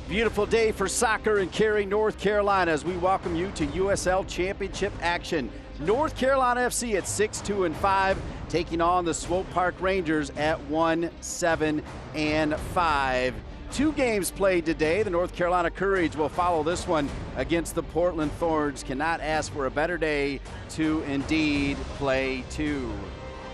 Beautiful day for soccer in Cary, North Carolina, as we welcome you to USL Championship action. North Carolina FC at 6-2-5, taking on the Swope Park Rangers at 1-7-5. 2 games played today. The North Carolina Courage will follow this one against the Portland Thorns. Cannot ask for a better day to indeed play 2.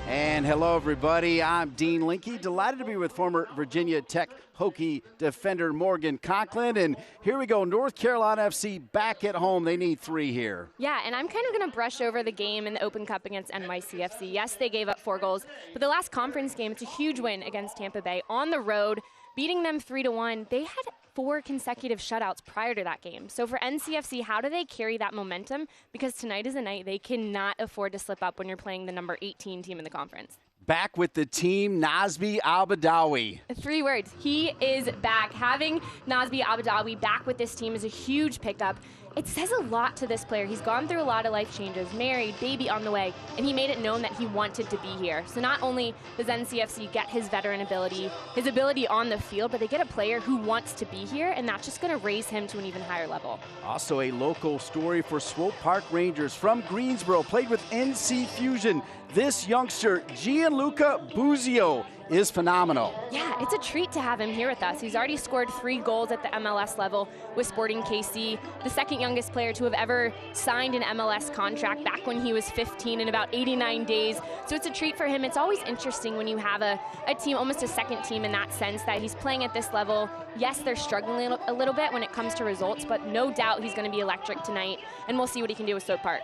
And hello, everybody. I'm Dean Linke. Delighted to be with former Virginia Tech Hokie defender Morgan Conklin. And here we go, North Carolina FC back at home. They need 3 here. Yeah, and I'm kind of going to brush over the game in the Open Cup against NCFC. Yes, they gave up 4 goals, but the last conference game, it's a huge win against Tampa Bay on the road, beating them 3-1. They had 4 consecutive shutouts prior to that game. So for NCFC, how do they carry that momentum? Because tonight is a night they cannot afford to slip up when you're playing the number 18 team in the conference. Back with the team, Nazbi Abadawi. 3 words. He is back. Having Nazbi Abadawi back with this team is a huge pickup. It says a lot to this player. He's gone through a lot of life changes, married, baby on the way, and he made it known that he wanted to be here. So not only does NCFC get his veteran ability, his ability on the field, but they get a player who wants to be here, and that's just going to raise him to an even higher level. Also a local story for Swope Park Rangers from Greensboro, played with NC Fusion. This youngster, Gianluca Buzio, is phenomenal. Yeah, it's a treat to have him here with us. He's already scored 3 goals at the MLS level with Sporting KC, the second youngest player to have ever signed an MLS contract back when he was 15 in about 89 days. So it's a treat for him. It's always interesting when you have a team, almost a second team in that sense, that he's playing at this level. Yes, they're struggling a little bit when it comes to results, but no doubt he's going to be electric tonight, and we'll see what he can do with Swope Park.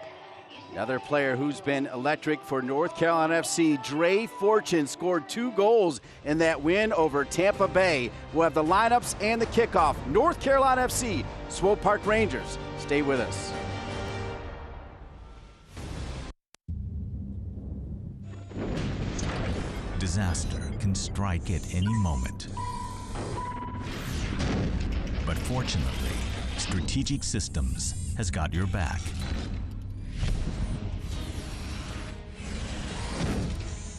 Another player who's been electric for North Carolina FC, Dre Fortune, scored 2 goals in that win over Tampa Bay. We'll have the lineups and the kickoff. North Carolina FC, Swope Park Rangers. Stay with us. Disaster can strike at any moment. But fortunately, Strategic Systems has got your back.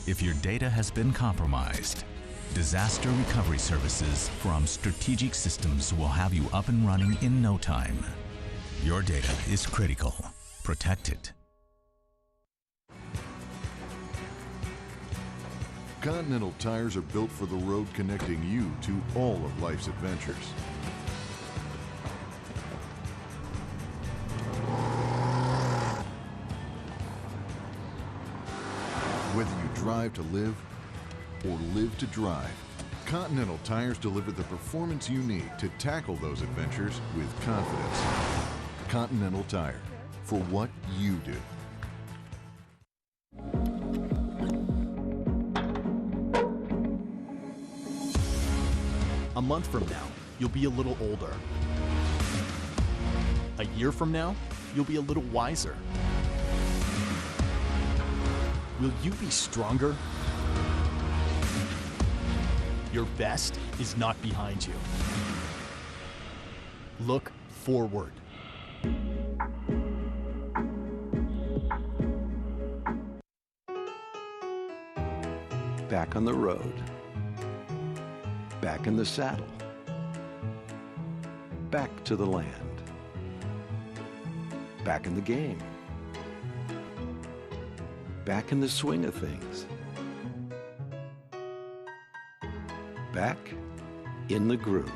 If your data has been compromised, disaster recovery services from Strategic Systems will have you up and running in no time. Your data is critical. Protect it. Continental tires are built for the road, connecting you to all of life's adventures. Whether you drive to live or live to drive, Continental tires deliver the performance you need to tackle those adventures with confidence. Continental Tire, for what you do. A month from now, you'll be a little older. A year from now, you'll be a little wiser. Will you be stronger? Your best is not behind you. Look forward. Back on the road. Back in the saddle. Back to the land. Back in the game. Back in the swing of things. Back in the groove.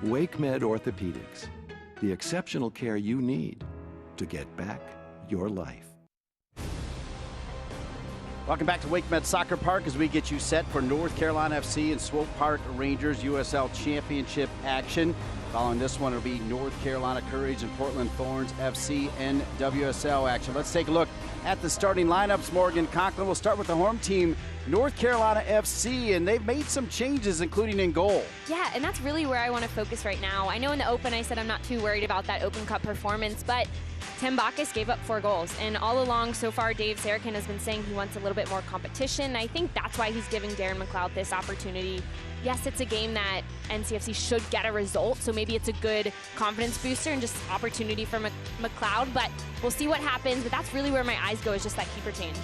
WakeMed Orthopedics, the exceptional care you need to get back your life. Welcome back to WakeMed Soccer Park as we get you set for North Carolina FC and Swope Park Rangers USL Championship action. Following this one, it'll be North Carolina Courage and Portland Thorns FC and WSL action. Let's take a look at the starting lineups. Morgan Conklin will start with the home team, North Carolina FC, and they've made some changes, including in goal. Yeah, and that's really where I want to focus right now. I know in the Open I said I'm not too worried about that Open Cup performance, but Tim Bacchus gave up 4 goals, and all along so far Dave Sarachan has been saying he wants a little bit more competition. I think that's why he's giving Darren McLeod this opportunity. Yes, it's a game that NCFC should get a result, so maybe it's a good confidence booster and just opportunity for McLeod, but we'll see what happens. But that's really where my eyes go, is just that keeper change.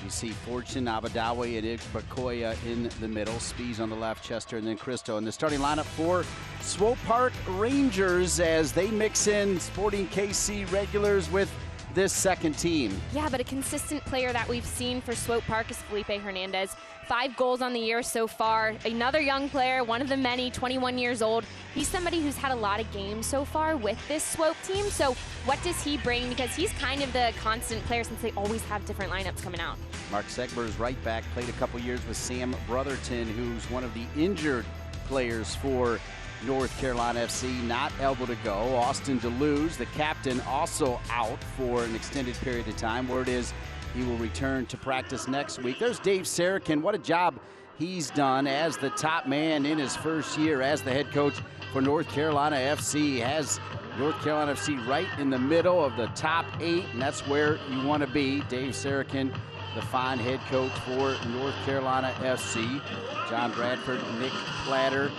you see Fortune, Abadawi, and Igbakoya in the middle. Spees on the left, Chester, and then Cristo. And the starting lineup for Swope Park Rangers as they mix in Sporting KC regulars with this second team. Yeah, but a consistent player that we've seen for Swope Park is Felipe Hernandez. 5 goals on the year so far. Another young player, one of the many, 21 years old. He's somebody who's had a lot of games so far with this Swope team. So what does he bring? Because he's kind of the constant player since they always have different lineups coming out. Mark Segber's right back, played a couple years with Sam Brotherton, who's one of the injured players for North Carolina FC, not able to go. Austin DeLuz, the captain, also out for an extended period of time. Word is he will return to practice next week. There's Dave Sarakin. What a job he's done as the top man in his first year as the head coach for North Carolina FC. Has North Carolina FC right in the middle of the top 8, and that's where you want to be. Dave Sarakin, the fine head coach for North Carolina FC. John Bradford, Nick Platter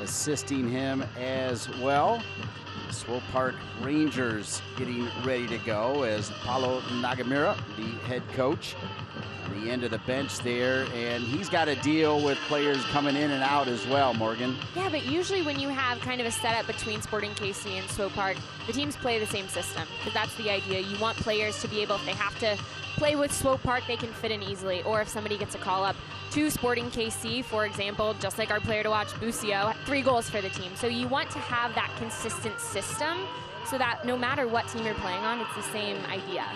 assisting him as well. The Swope Park Rangers getting ready to go as Paulo Nagamura, the head coach, on the end of the bench there, and he's got to deal with players coming in and out as well, Morgan. Yeah, but usually when you have kind of a setup between Sporting KC and Swope Park, the teams play the same system, because that's the idea. You want players to be able, if they have to play with Swope Park, they can fit in easily, or if somebody gets a call up to Sporting KC, for example, just like our player to watch, Busio, 3 goals for the team. So you want to have that consistent system so that no matter what team you're playing on, it's the same idea.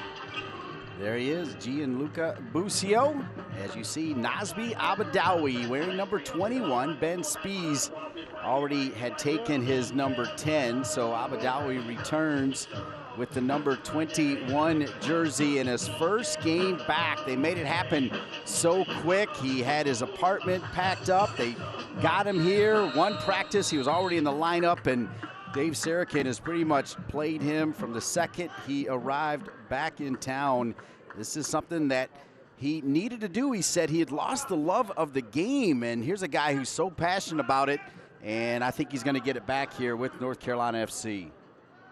There he is, Gianluca Busio. As you see, Nasby Abadawi wearing number 21. Ben Spees already had taken his number 10, so Abadawi returns with the number 21 jersey in his first game back. They made it happen so quick. He had his apartment packed up. They got him here. One practice, he was already in the lineup, and Dave Sarakin has pretty much played him from the second he arrived back in town. This is something that he needed to do. He said he had lost the love of the game, and here's a guy who's so passionate about it, and I think he's going to get it back here with North Carolina FC.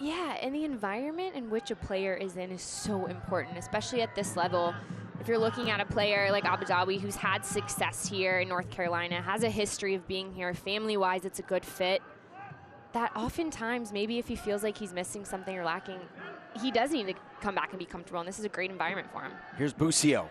Yeah, and the environment in which a player is in is so important, especially at this level. If you're looking at a player like Abadawi who's had success here in North Carolina, has a history of being here, family-wise it's a good fit, that oftentimes maybe if he feels like he's missing something or lacking, he does need to come back and be comfortable, and this is a great environment for him. Here's Busio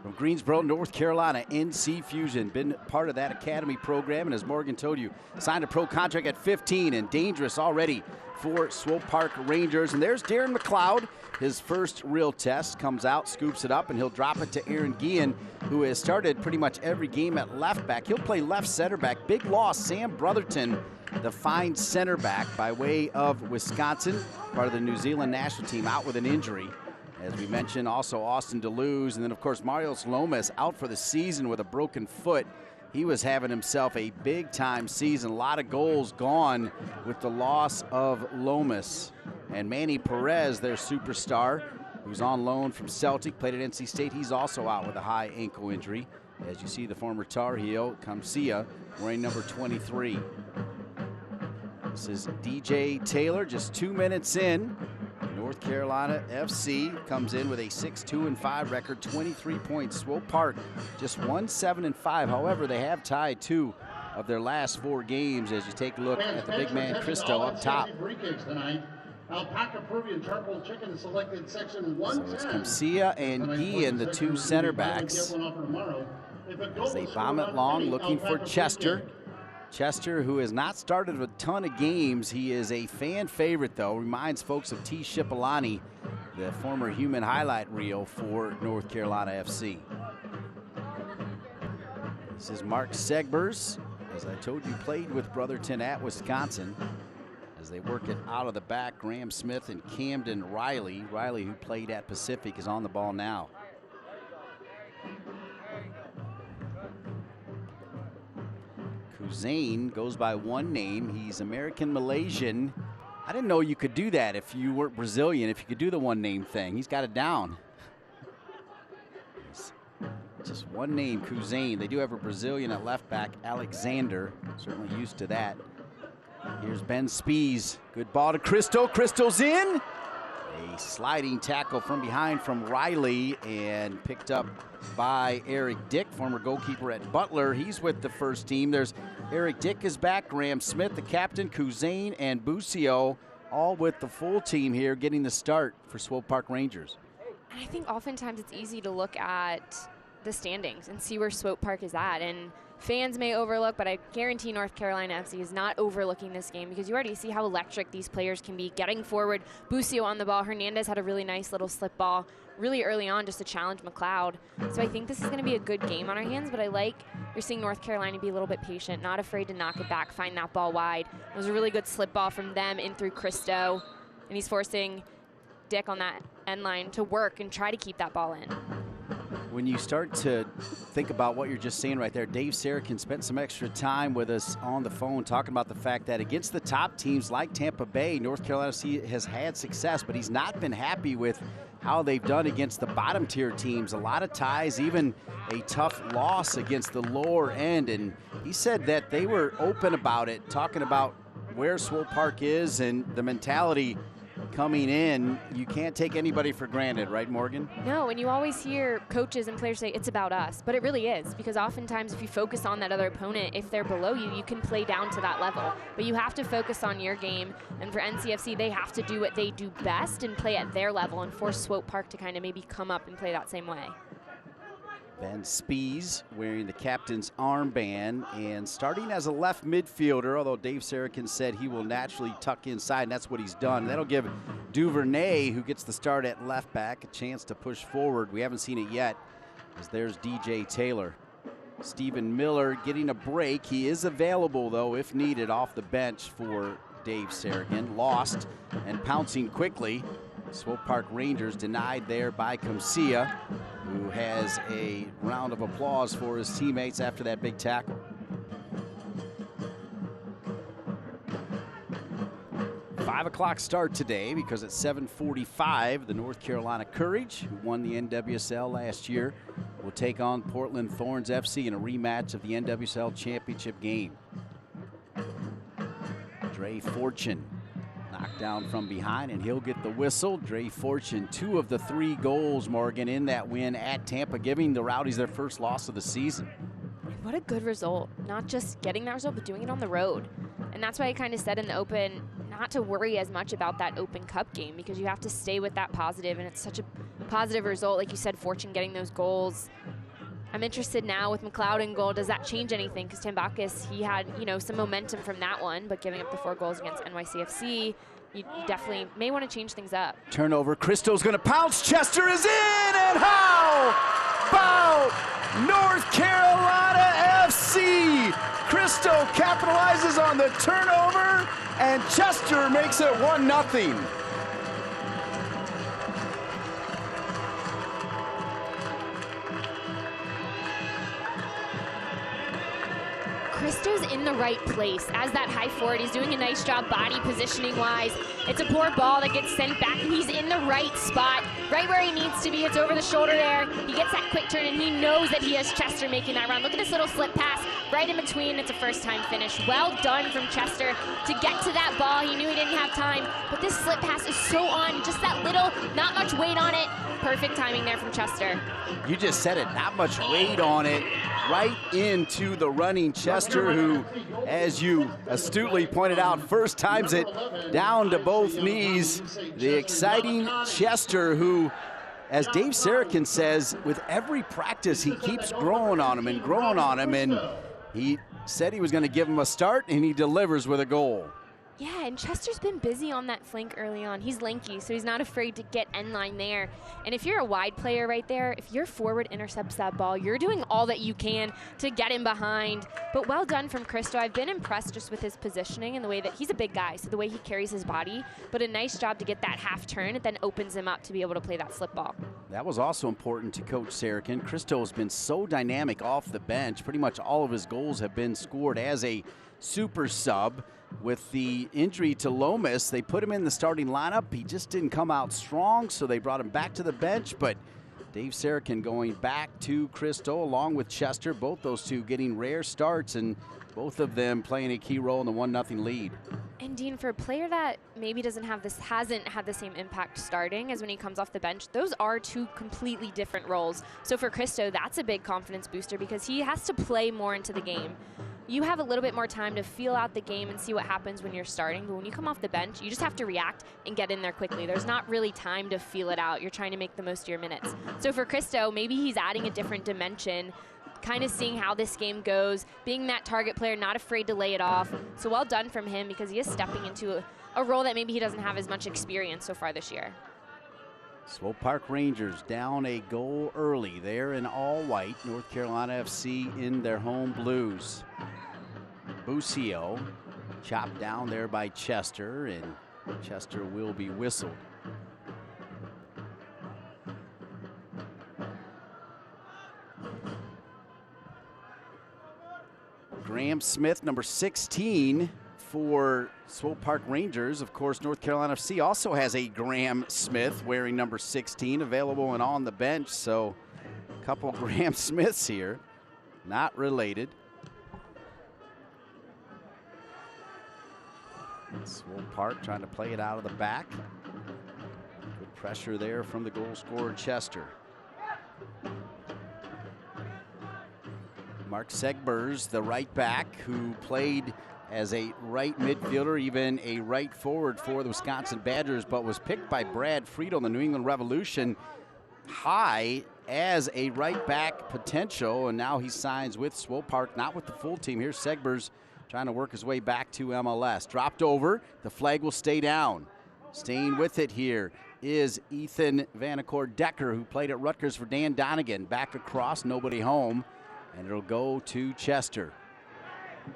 from Greensboro, North Carolina, NC Fusion. Been part of that academy program, and as Morgan told you, signed a pro contract at 15 and dangerous already for Swope Park Rangers. And there's Darren McLeod. His first real test comes out, scoops it up, and he'll drop it to Aaron Guillen, who has started pretty much every game at left back. He'll play left center back. Big loss, Sam Brotherton, the fine center back by way of Wisconsin, part of the New Zealand national team, out with an injury. As we mentioned, also Austin DeLuz, and then of course Marios Lomas out for the season with a broken foot. He was having himself a big-time season. A lot of goals gone with the loss of Lomas. And Manny Perez, their superstar, who's on loan from Celtic, played at NC State. He's also out with a high ankle injury. As you see, the former Tar Heel, Kamsia, wearing number 23. This is DJ Taylor, just 2 minutes in. North Carolina FC comes in with a 6-2-5 record, 23 points. Swope Park just 1-7-5. However, they have tied 2 of their last 4 games as you take a look at the big man Cristo up top. Alpaca Peruvian charcoal chicken selected section 110. So it's Kamsia and Guillen, the 2 center backs, as they bomb it long, looking for Chester. Chester, who has not started a ton of games, he is a fan favorite, though. Reminds folks of T. Shipolani, the former human highlight reel for North Carolina FC. This is Mark Segbers, as I told you, played with Brotherton at Wisconsin. As they work it out of the back, Graham Smith and Camden Riley. Riley, who played at Pacific, is on the ball now. Kuzane goes by one name. He's American-Malaysian. I didn't know you could do that if you weren't Brazilian, if you could do the one-name thing. He's got it down. Just one name, Kuzane. They do have a Brazilian at left back, Alexander. Certainly used to that. Here's Ben Spees. Good ball to Cristo. Cristo's in. A sliding tackle from behind from Riley and picked up by Eric Dick, former goalkeeper at Butler. He's with the first team. There's Eric Dick is back, Graham Smith, the captain, Kuzain and Busio, all with the full team here getting the start for Swope Park Rangers. And I think oftentimes it's easy to look at the standings and see where Swope Park is at. And fans may overlook, but I guarantee North Carolina FC is not overlooking this game because you already see how electric these players can be getting forward. Busio on the ball. Hernandez had a really nice little slip ball really early on just to challenge McLeod. So I think this is going to be a good game on our hands, but I like you're seeing North Carolina be a little bit patient, not afraid to knock it back, find that ball wide. It was a really good slip ball from them in through Christo, and he's forcing Dick on that end line to work and try to keep that ball in. When you start to think about what you're just saying right there, Dave Sarakin spent some extra time with us on the phone talking about the fact that against the top teams like Tampa Bay, North Carolina has had success, but he's not been happy with how they've done against the bottom tier teams. A lot of ties, even a tough loss against the lower end. And he said that they were open about it, talking about where Swope Park is and the mentality coming in. You can't take anybody for granted, right, Morgan? No, and you always hear coaches and players say it's about us, but it really is, because oftentimes if you focus on that other opponent, if they're below you, you can play down to that level. But you have to focus on your game, and for NCFC, they have to do what they do best and play at their level and force Swope Park to kind of maybe come up and play that same way. Ben Spees wearing the captain's armband and starting as a left midfielder, although Dave Sarakin said he will naturally tuck inside, and that's what he's done. That'll give Duvernay, who gets the start at left back, a chance to push forward. We haven't seen it yet, as there's DJ Taylor. Stephen Miller getting a break. He is available, though, if needed, off the bench for Dave Sarakin. Lost and pouncing quickly. Swope Park Rangers denied there by Comcia, who has a round of applause for his teammates after that big tackle. 5 o'clock start today because at 7:45, the North Carolina Courage, who won the NWSL last year, will take on Portland Thorns FC in a rematch of the NWSL championship game. Dre Fortune knocked down from behind, and he'll get the whistle. Dre Fortune, 2 of the 3 goals, Morgan, in that win at Tampa, giving the Rowdies their first loss of the season. What a good result. Not just getting that result, but doing it on the road. And that's why I kind of said in the open not to worry as much about that Open Cup game, because you have to stay with that positive, and it's such a positive result. Like you said, Fortune getting those goals. I'm interested now with McLeod in goal. Does that change anything? Because Tambakis, he had, some momentum from that one, but giving up the 4 goals against NYCFC, you definitely may want to change things up. Turnover. Christo's going to pounce. Chester is in, and how about North Carolina FC? Christo capitalizes on the turnover, and Chester makes it 1-0. Christo's in the right place as that high forward. He's doing a nice job body positioning wise. It's a poor ball that gets sent back, and he's in the right spot, right where he needs to be. It's over the shoulder there. He gets that quick turn, and he knows that he has Chester making that run. Look at this little slip pass right in between. It's a first-time finish. Well done from Chester to get to that ball. He knew he didn't have time, but this slip pass is so on. Just that little, not much weight on it. Perfect timing there from Chester. You just said it, not much weight on it. Right into the running Chester, who, as you astutely pointed out, first times it down to both knees. The exciting Chester, who, as Dave Sarakin says, with every practice he keeps growing on him and growing on him, and he said he was going to give him a start, and he delivers with a goal. Yeah, and Chester's been busy on that flank early on. He's lanky, so he's not afraid to get end line there. And if you're a wide player right there, if your forward intercepts that ball, you're doing all that you can to get him behind. But well done from Christo. I've been impressed just with his positioning and the way that he's a big guy, so the way he carries his body. But a nice job to get that half turn. It then opens him up to be able to play that slip ball. That was also important to Coach Sarakin. Christo has been so dynamic off the bench. Pretty much all of his goals have been scored as a super sub. With the injury to Lomas, they put him in the starting lineup. He just didn't come out strong, so they brought him back to the bench. But Dave Sarakin going back to Christo along with Chester, both those two getting rare starts, and both of them playing a key role in the 1-0 lead. And Dean, for a player that maybe hasn't had the same impact starting as when he comes off the bench, those are two completely different roles. So for Cristo, that's a big confidence booster because he has to play more into the game. You have a little bit more time to feel out the game and see what happens when you're starting, but when you come off the bench, you just have to react and get in there quickly. There's not really time to feel it out. You're trying to make the most of your minutes. So for Cristo, maybe he's adding a different dimension, kind of seeing how this game goes, being that target player, not afraid to lay it off. So well done from him because he is stepping into a role that maybe he doesn't have as much experience so far this year. Swope Park Rangers down a goal early. They're in all white. North Carolina FC in their home blues. Busio chopped down there by Chester, and Chester will be whistled. Graham Smith, number 16 for Swope Park Rangers. Of course, North Carolina FC also has a Graham Smith wearing number 16 available and on the bench. So a couple Graham Smiths here, not related. Swope Park trying to play it out of the back. Good pressure there from the goal scorer, Chester. Mark Segbers, the right back, who played as a right midfielder, even a right forward for the Wisconsin Badgers, but was picked by Brad Friedel, the New England Revolution, high as a right back potential, and now he signs with Swope Park, not with the full team. Here's Segbers trying to work his way back to MLS. Dropped over, the flag will stay down. Staying with it here is Ethan Vanacore-Decker, who played at Rutgers for Dan Donegan. Back across, nobody home, and it'll go to Chester.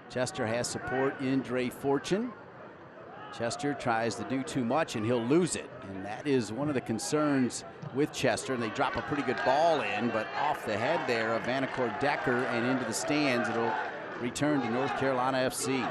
Chester has support in Dre Fortune. Chester tries to do too much and he'll lose it, and that is one of the concerns with Chester. And they drop a pretty good ball in, but off the head there of Vanacore-Decker and into the stands. It'll return to North Carolina FC.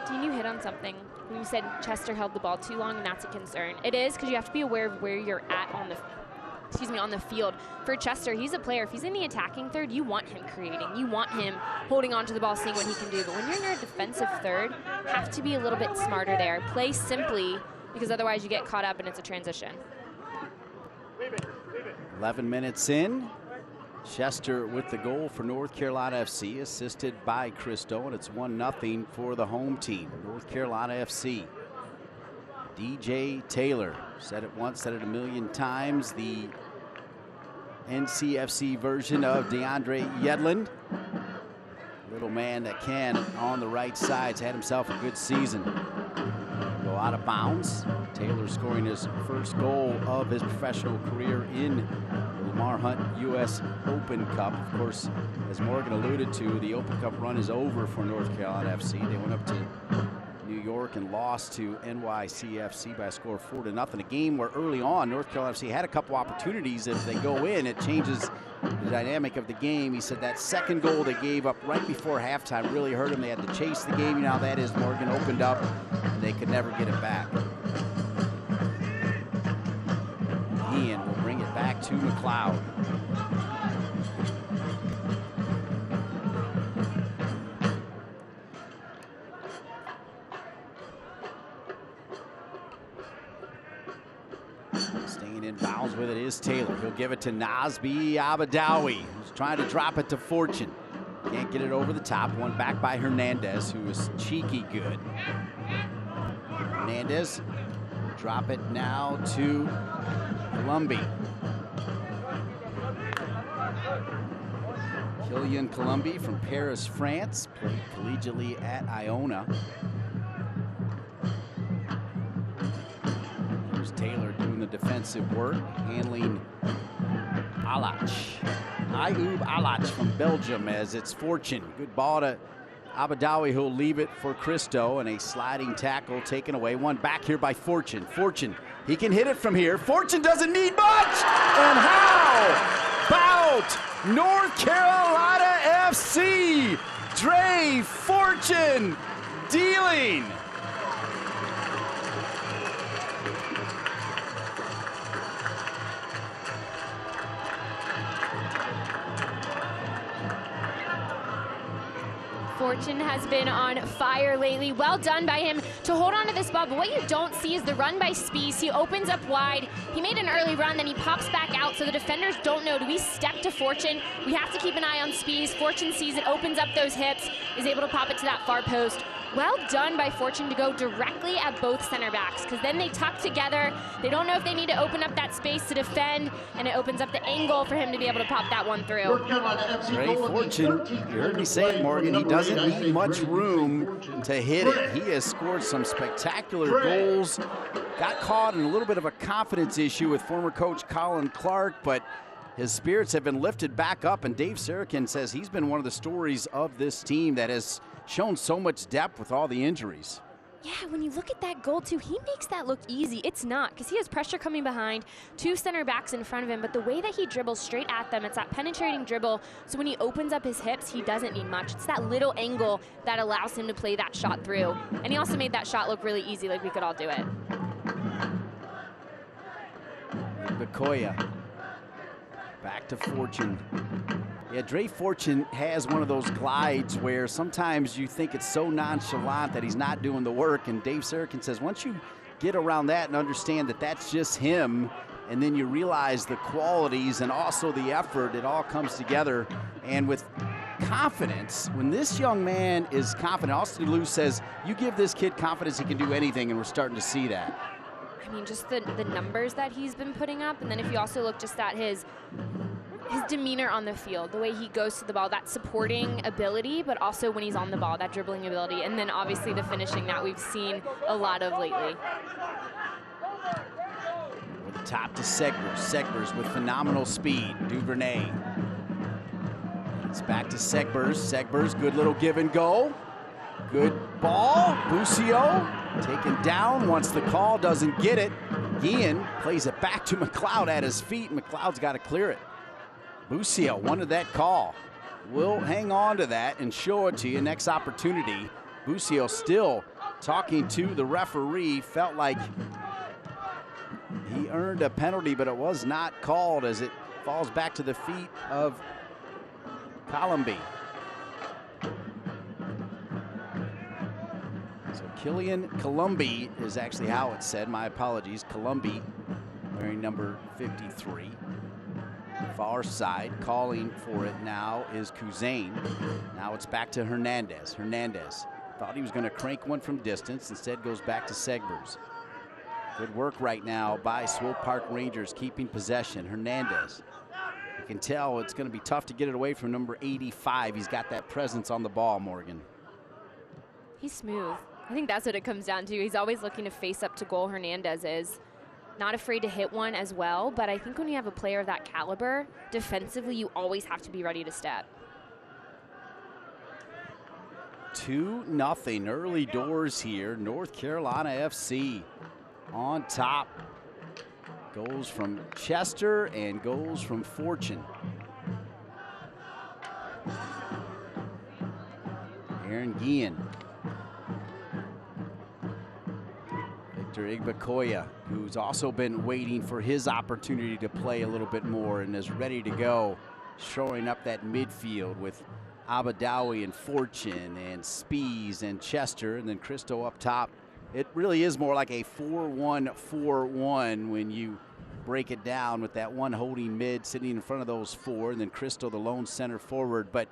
Dean, you hit on something when you said Chester held the ball too long, and that's a concern. It is, because you have to be aware of where you're at on the field. For Chester, he's a player. If he's in the attacking third, you want him creating. You want him holding on to the ball, seeing what he can do. But when you're in your defensive third, have to be a little bit smarter there. Play simply, because otherwise you get caught up and it's a transition. 11 minutes in. Chester with the goal for North Carolina FC, assisted by Cristo, and it's 1-0 for the home team, North Carolina FC. DJ Taylor, said it once, said it a million times, the NCFC version of DeAndre Yedlin. Little man that can, on the right side's had himself a good season. Go out of bounds. Taylor scoring his first goal of his professional career in the Lamar Hunt U.S. Open Cup. Of course, as Morgan alluded to, the Open Cup run is over for North Carolina FC. They went up to New York and lost to NYCFC by a score of 4-0. A game where early on North Carolina FC had a couple opportunities. If they go in, it changes the dynamic of the game. He said that second goal they gave up right before halftime really hurt them. They had to chase the game. You know how that is. Morgan opened up and they could never get it back. Ian will bring it back to McLeod. Staying in bounds with it is Taylor. He'll give it to Nazbi Abadawi, who's trying to drop it to Fortune. Can't get it over the top. One back by Hernandez, who is cheeky good. Hernandez, drop it now to Colombi. Kylian Colombi from Paris, France, played collegiately at Iona. Here's Taylor doing the defensive work, handling Ayub Alach from Belgium as it's Fortune. Good ball to Abadawi, who'll leave it for Cristo, and a sliding tackle taken away. One back here by Fortune. Fortune, he can hit it from here. Fortune doesn't need much! And how about North Carolina FC? Dre Fortune dealing. Fortune has been on fire lately. Well done by him to hold on to this ball, but what you don't see is the run by Spies. He opens up wide. He made an early run, then he pops back out, so the defenders don't know. Do we step to Fortune? We have to keep an eye on Spies. Fortune sees it, opens up those hips, is able to pop it to that far post. Well done by Fortune to go directly at both center backs, because then they tuck together. They don't know if they need to open up that space to defend, and it opens up the angle for him to be able to pop that one through. Great Fortune. You heard me say it, Morgan. He doesn't need much room to hit it. He has scored some spectacular goals. Got caught in a little bit of a confidence issue with former coach Colin Clark, but his spirits have been lifted back up, and Dave Sarakin says he's been one of the stories of this team that has shown so much depth with all the injuries. Yeah, when you look at that goal too, he makes that look easy. It's not, because he has pressure coming behind, two center backs in front of him, but the way that he dribbles straight at them, it's that penetrating dribble, so when he opens up his hips, he doesn't need much. It's that little angle that allows him to play that shot through. And he also made that shot look really easy, like we could all do it. Bakoya. Back to Fortune. Yeah, Dre Fortune has one of those glides where sometimes you think it's so nonchalant that he's not doing the work, and Dave Sarakin says once you get around that and understand that that's just him, and then you realize the qualities and also the effort, it all comes together. And with confidence, when this young man is confident, Austin Lou says you give this kid confidence, he can do anything, and we're starting to see that. I mean, just the numbers that he's been putting up, and then if you also look just at his demeanor on the field, the way he goes to the ball, that supporting ability, but also when he's on the ball, that dribbling ability, and then obviously the finishing that we've seen a lot of lately. With the top to Segbers. Segbers with phenomenal speed. Duvernay. It's back to Segbers. Segbers, good little give and go. Good ball. Busio taken down, wants the call, doesn't get it. Guillen plays it back to McLeod at his feet. McLeod's got to clear it. Busio wanted that call. We'll hang on to that and show it to you next opportunity. Busio still talking to the referee. Felt like he earned a penalty, but it was not called as it falls back to the feet of Colombi. So Killian Colombi is actually how it's said. My apologies. Colombi wearing number 53. Far side, calling for it now is Kuzain. Now it's back to Hernandez. Hernandez thought he was going to crank one from distance, instead goes back to Segbers. Good work right now by Swope Park Rangers keeping possession. Hernandez. You can tell it's going to be tough to get it away from number 85. He's got that presence on the ball, Morgan. He's smooth. I think that's what it comes down to. He's always looking to face up to goal. Hernandez is not afraid to hit one as well, but I think when you have a player of that caliber, defensively, you always have to be ready to step. 2-0 early doors here. North Carolina FC on top. Goals from Chester and goals from Fortune. Aaron Guillen. Victor Igbakoya, who's also been waiting for his opportunity to play a little bit more and is ready to go, shoring up that midfield with Abadawi and Fortune and Spies and Chester, and then Cristo up top. It really is more like a 4-1-4-1 when you break it down, with that one holding mid sitting in front of those four, and then Cristo the lone center forward. But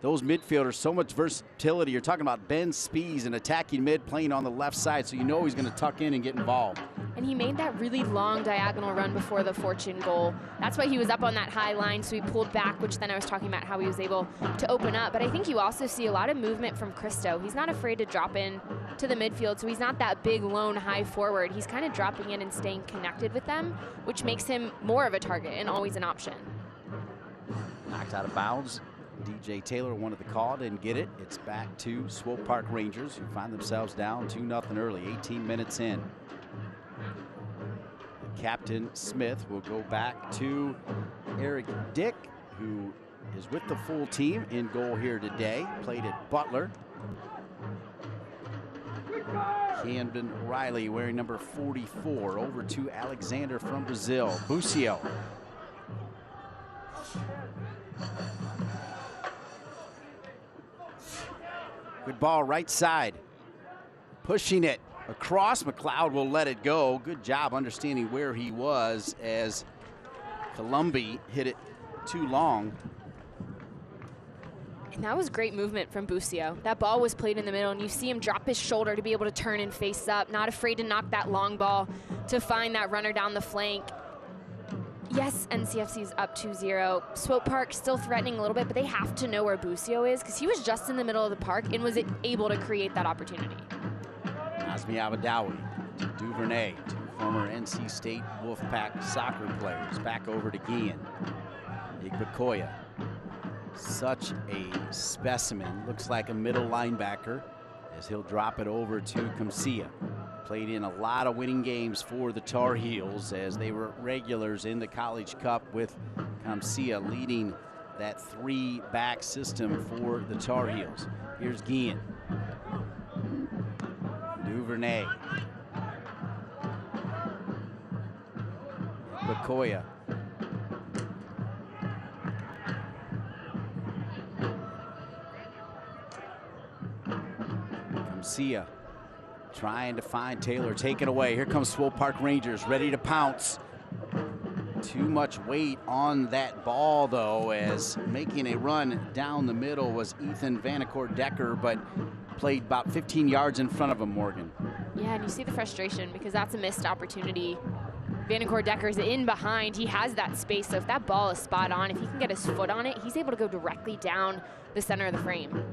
those midfielders, so much versatility. You're talking about Ben Spies, an attacking mid playing on the left side, so you know he's going to tuck in and get involved. And he made that really long diagonal run before the Fortune goal. That's why he was up on that high line, so he pulled back, which then I was talking about how he was able to open up. But I think you also see a lot of movement from Cristo. He's not afraid to drop in to the midfield, so he's not that big, lone, high forward. He's kind of dropping in and staying connected with them, which makes him more of a target and always an option. Knocked out of bounds. DJ Taylor wanted the call, didn't get it. It's back to Swope Park Rangers, who find themselves down 2-0 early, 18 minutes in. Captain Smith will go back to Eric Dick, who is with the full team in goal here today. Played at Butler. Camden Riley wearing number 44. Over to Alexander from Brazil. Busio. Good ball, right side. Pushing it across. McLeod will let it go. Good job understanding where he was as Columbi hit it too long. And that was great movement from Busio. That ball was played in the middle, and you see him drop his shoulder to be able to turn and face up, not afraid to knock that long ball to find that runner down the flank. Yes, NCFC's up 2-0. Swope Park still threatening a little bit, but they have to know where Busio is because he was just in the middle of the park and was able to create that opportunity. Nazmi Abadawi to Duvernay, two former NC State Wolfpack soccer players. Back over to Guillen. Igbekoya, such a specimen. Looks like a middle linebacker as he'll drop it over to Kamsia. Played in a lot of winning games for the Tar Heels as they were regulars in the College Cup, with Kamsia leading that 3-back system for the Tar Heels. Here's Guillen. Duvernay. Bakoya. Kamsia trying to find Taylor, taken away. Here comes Swope Park Rangers, ready to pounce. Too much weight on that ball, though, as making a run down the middle was Ethan Vanacore-Decker, but played about 15 yards in front of him, Morgan. Yeah, and you see the frustration because that's a missed opportunity. Vanacore-Decker's in behind. He has that space, so if that ball is spot on, if he can get his foot on it, he's able to go directly down the center of the frame.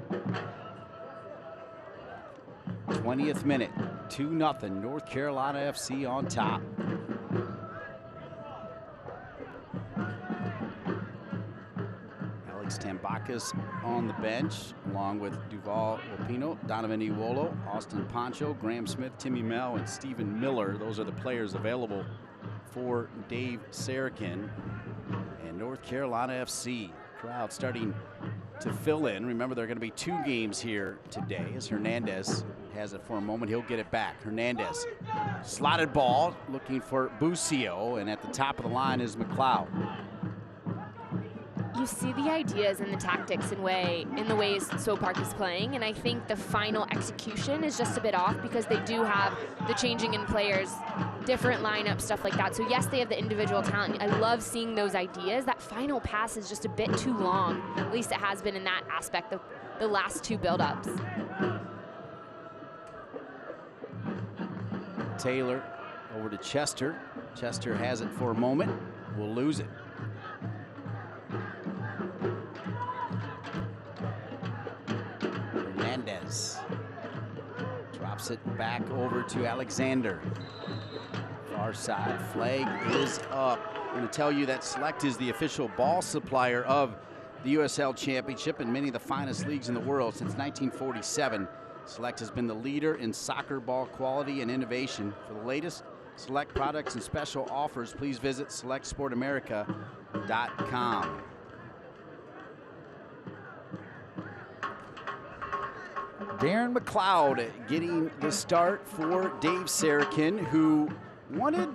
20th minute, 2-0, North Carolina FC on top. Alex Tambakis on the bench, along with Duval Lopino, Donovan Iwolo, Austin Poncho, Graham Smith, Timmy Mel, and Stephen Miller. Those are the players available for Dave Sarakin. And North Carolina FC crowd starting to fill in. Remember, there are going to be 2 games here today as Hernandez has it for a moment. He'll get it back. Hernandez, slotted ball, looking for Busio, and at the top of the line is McLeod. You see the ideas and the tactics in the ways Swope Park is playing, and I think the final execution is just a bit off because they do have the changing in players, different lineups, stuff like that. So yes, they have the individual talent. I love seeing those ideas. That final pass is just a bit too long. At least it has been in that aspect of the last 2 build-ups. Taylor over to Chester. Chester has it for a moment. Will lose it. Hernandez drops it back over to Alexander. Far side, flag is up. I'm going to tell you that Select is the official ball supplier of the USL Championship and many of the finest leagues in the world since 1947. Select has been the leader in soccer ball quality and innovation. For the latest Select products and special offers, please visit selectsportamerica.com. Darren McLeod getting the start for Dave Sarakin, who wanted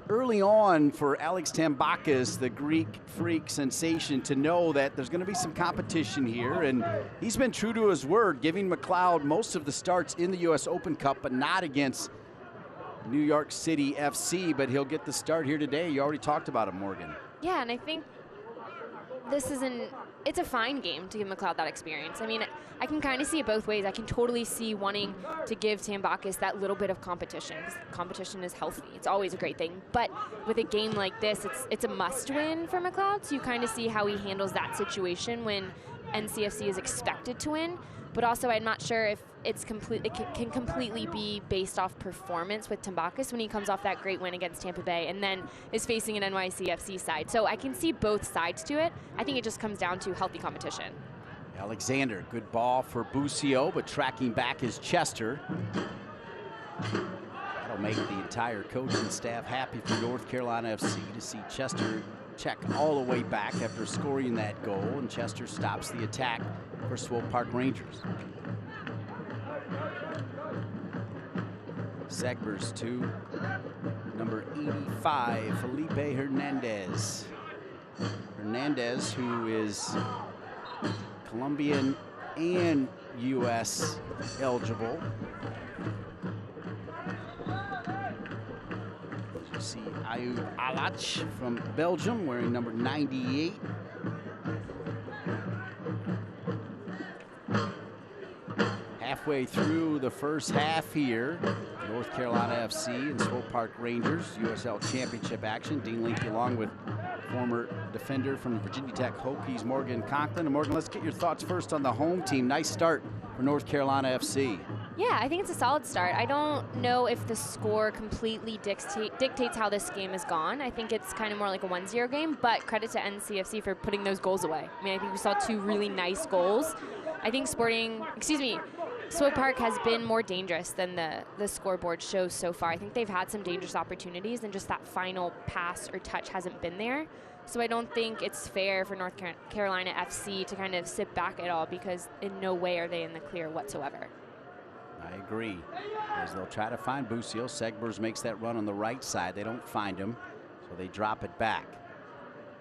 early on for Alex Tambakis, the Greek freak sensation, to know that there's going to be some competition here, and he's been true to his word, giving McLeod most of the starts in the U.S. Open Cup, but not against New York City FC, but he'll get the start here today. You already talked about it, Morgan. Yeah, and I think it's a fine game to give McLeod that experience. I mean, I can kind of see it both ways. I can totally see wanting to give Tambakis that little bit of competition, because competition is healthy. It's always a great thing. But with a game like this, it's a must-win for McLeod, so you kind of see how he handles that situation when NCFC is expected to win. But also, I'm not sure if it can completely be based off performance with Tambakis when he comes off that great win against Tampa Bay and then is facing an NYCFC side. So I can see both sides to it. I think it just comes down to healthy competition. Alexander, good ball for Busio, but tracking back is Chester. That'll make the entire coaching staff happy for North Carolina FC to see Chester check all the way back after scoring that goal, and Chester stops the attack for Swope Park Rangers. Segbers to number 85, Felipe Hernandez. Hernandez, who is Colombian and U.S. eligible. As you see, Ayoub Alach from Belgium wearing number 98. Halfway through the first half here, North Carolina FC and Swope Park Rangers, USL Championship action. Dean Linke along with former defender from Virginia Tech Hokies, Morgan Conklin. And Morgan, let's get your thoughts first on the home team. Nice start for North Carolina FC. Yeah, I think it's a solid start. I don't know if the score completely dictates how this game has gone. I think it's kind of more like a 1-0 game, but credit to NCFC for putting those goals away. I mean, I think we saw two really nice goals. I think Swope Park has been more dangerous than the scoreboard shows so far. I think they've had some dangerous opportunities, and just that final pass or touch hasn't been there. So I don't think it's fair for North Carolina FC to kind of sit back at all, because in no way are they in the clear whatsoever. I agree, as they'll try to find Busio. Segbers makes that run on the right side. They don't find him, so they drop it back.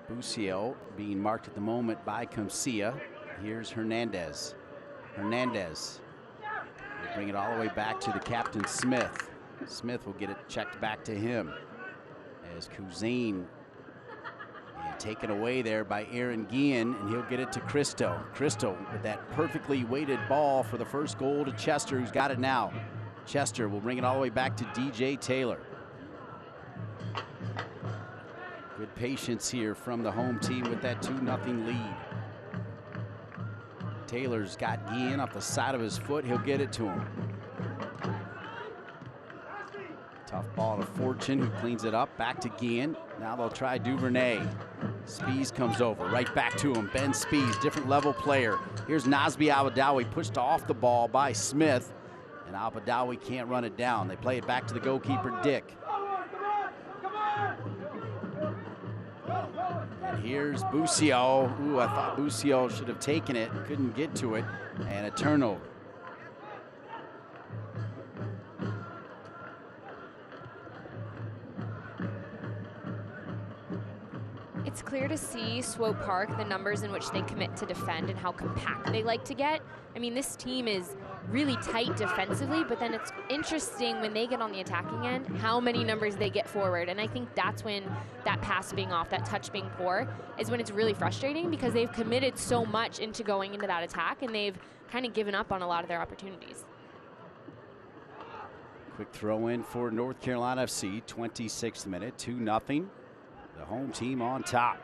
Busio being marked at the moment by Comcia. Here's Hernandez. Hernandez will bring it all the way back to the captain, Smith. Smith will get it checked back to him as Cousin taken away there by Aaron Guillen, and he'll get it to Cristo. Cristo with that perfectly weighted ball for the first goal to Chester, who's got it now. Chester will bring it all the way back to DJ Taylor. Good patience here from the home team with that 2-0 lead. Taylor's got Guillen off the side of his foot. He'll get it to him. Tough ball to Fortune, who cleans it up. Back to Guillen. Now they'll try Duvernay. Spies comes over, right back to him. Ben Spies, different level player. Here's Nasbi Abadawi, pushed off the ball by Smith, and Abadawi can't run it down. They play it back to the goalkeeper, Dick. And here's Busio. Ooh, I thought Busio should have taken it, couldn't get to it, and a turnover. It's clear to see Swope Park, the numbers in which they commit to defend and how compact they like to get. I mean, this team is really tight defensively, but then it's interesting when they get on the attacking end, how many numbers they get forward. And I think that's when that pass being off, that touch being poor, is when it's really frustrating, because they've committed so much into going into that attack, and they've kind of given up on a lot of their opportunities. Quick throw in for North Carolina FC, 26th minute, 2-0. The home team on top.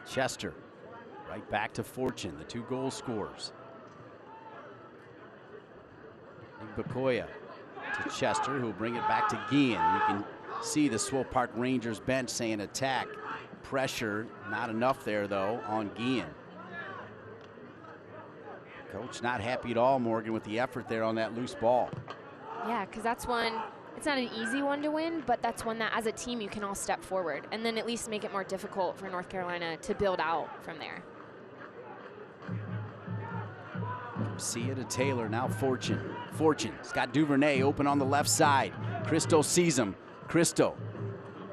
Chester right back to Fortune, the 2 goal scorers. Bakoya to Chester, who'll bring it back to Guillen. You can see the Swope Park Rangers bench saying attack. Pressure, not enough there though on Guillen. Coach not happy at all, Morgan, with the effort there on that loose ball. Yeah, because that's one. It's not an easy one to win, but that's one that as a team you can all step forward and then at least make it more difficult for North Carolina to build out from there. See it to Taylor, now Fortune. Fortune's got Duvernay open on the left side. Cristo sees him. Cristo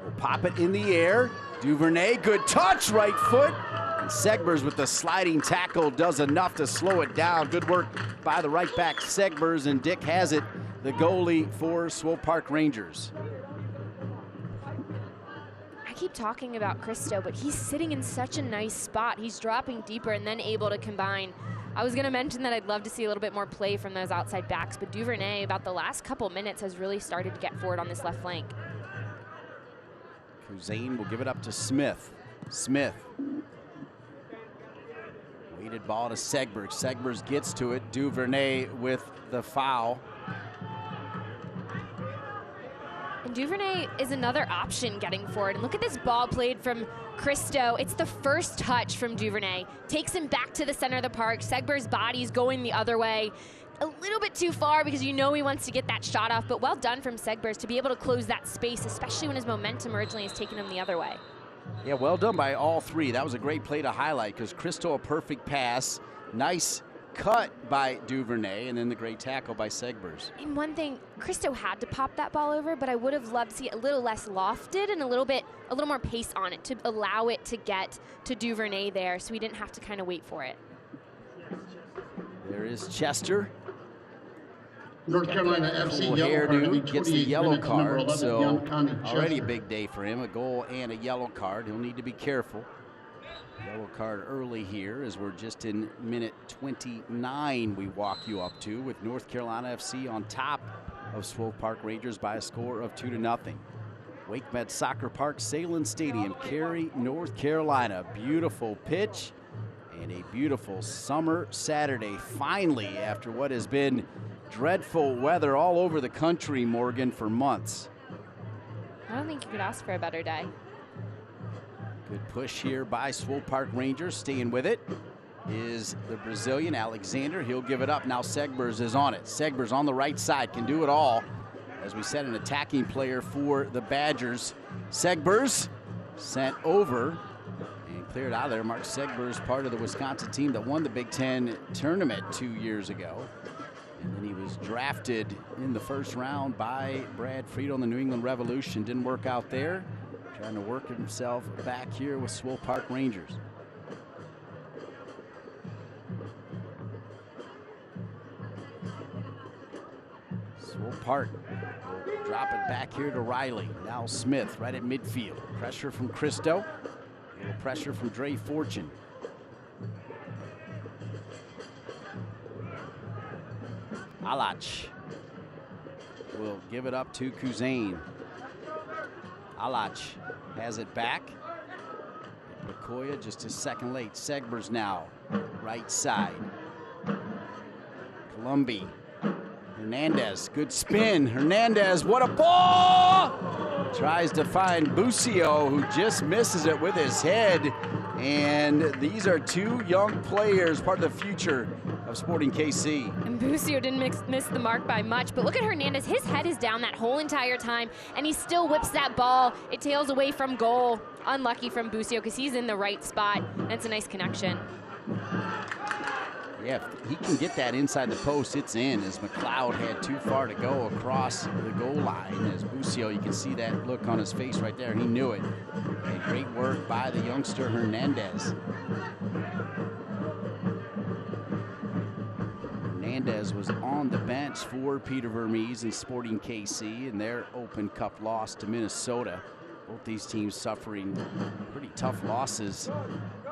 will pop it in the air. Duvernay, good touch, right foot. And Segbers with the sliding tackle does enough to slow it down. Good work by the right back, Segbers, and Dick has it, the goalie for Swope Park Rangers. I keep talking about Cristo, but he's sitting in such a nice spot. He's dropping deeper and then able to combine. I was going to mention that I'd love to see a little bit more play from those outside backs, but Duvernay, about the last couple minutes, has really started to get forward on this left flank. Cousin will give it up to Smith. Smith. Weighted ball to Segbers. Segbers gets to it. Duvernay with the foul. And Duvernay is another option getting forward. And look at this ball played from Cristo. It's the first touch from Duvernay. Takes him back to the center of the park. Segbers' body's going the other way. A little bit too far because you know he wants to get that shot off, but well done from Segbers to be able to close that space, especially when his momentum originally has taken him the other way. Yeah, well done by all three. That was a great play to highlight because Cristo, a perfect pass. Nice cut by Duvernay, and then the great tackle by Segbers. And one thing, Cristo had to pop that ball over, but I would have loved to see it a little less lofted and a little more pace on it to allow it to get to Duvernay there, so we didn't have to kind of wait for it. There is Chester. North Carolina FC Full yellow card, hairdo, gets the yellow card, 11, so Young Connie already a Chester. big day for him. A goal and a yellow card. He'll need to be careful. Yellow card early here as we're just in minute 29 we walk you up to, with North Carolina FC on top of Swope Park Rangers by a score of 2-0. WakeMed Soccer Park, Salem Stadium, Cary, North Carolina. Beautiful pitch and a beautiful summer Saturday. Finally, after what has been dreadful weather all over the country, Morgan, for months. I don't think you could ask for a better day. Good push here by Swope Park Rangers. Staying with it is the Brazilian Alexander. He'll give it up. Now Segbers is on it. Segbers on the right side, can do it all. As we said, an attacking player for the Badgers. Segbers sent over and cleared out of there. Mark Segbers, part of the Wisconsin team that won the Big Ten tournament 2 years ago. And then he was drafted in the first round by Brad Friedel in the New England Revolution. Didn't work out there. Trying to work himself back here with Swope Park Rangers. Swope Park will drop it back here to Riley. Now Smith right at midfield. Pressure from Christo. A little pressure from Dre Fortune. Alach will give it up to Kuzain. Alach has it back. Bakoya just a second late. Segbers now, right side. Columbi. Hernandez, good spin. Hernandez, what a ball! Tries to find Busio, who just misses it with his head. And these are two young players, part of the future of Sporting KC. And Busio didn't miss the mark by much, but look at Hernandez. His head is down that whole entire time, and he still whips that ball. It tails away from goal. Unlucky from Busio because he's in the right spot, and it's a nice connection. Yeah, if he can get that inside the post, it's in, as McLeod had too far to go across the goal line. As Busio, you can see that look on his face right there. He knew it. And great work by the youngster Hernandez. Hernandez was on the bench for Peter Vermees and Sporting KC in their Open Cup loss to Minnesota. Both these teams suffering pretty tough losses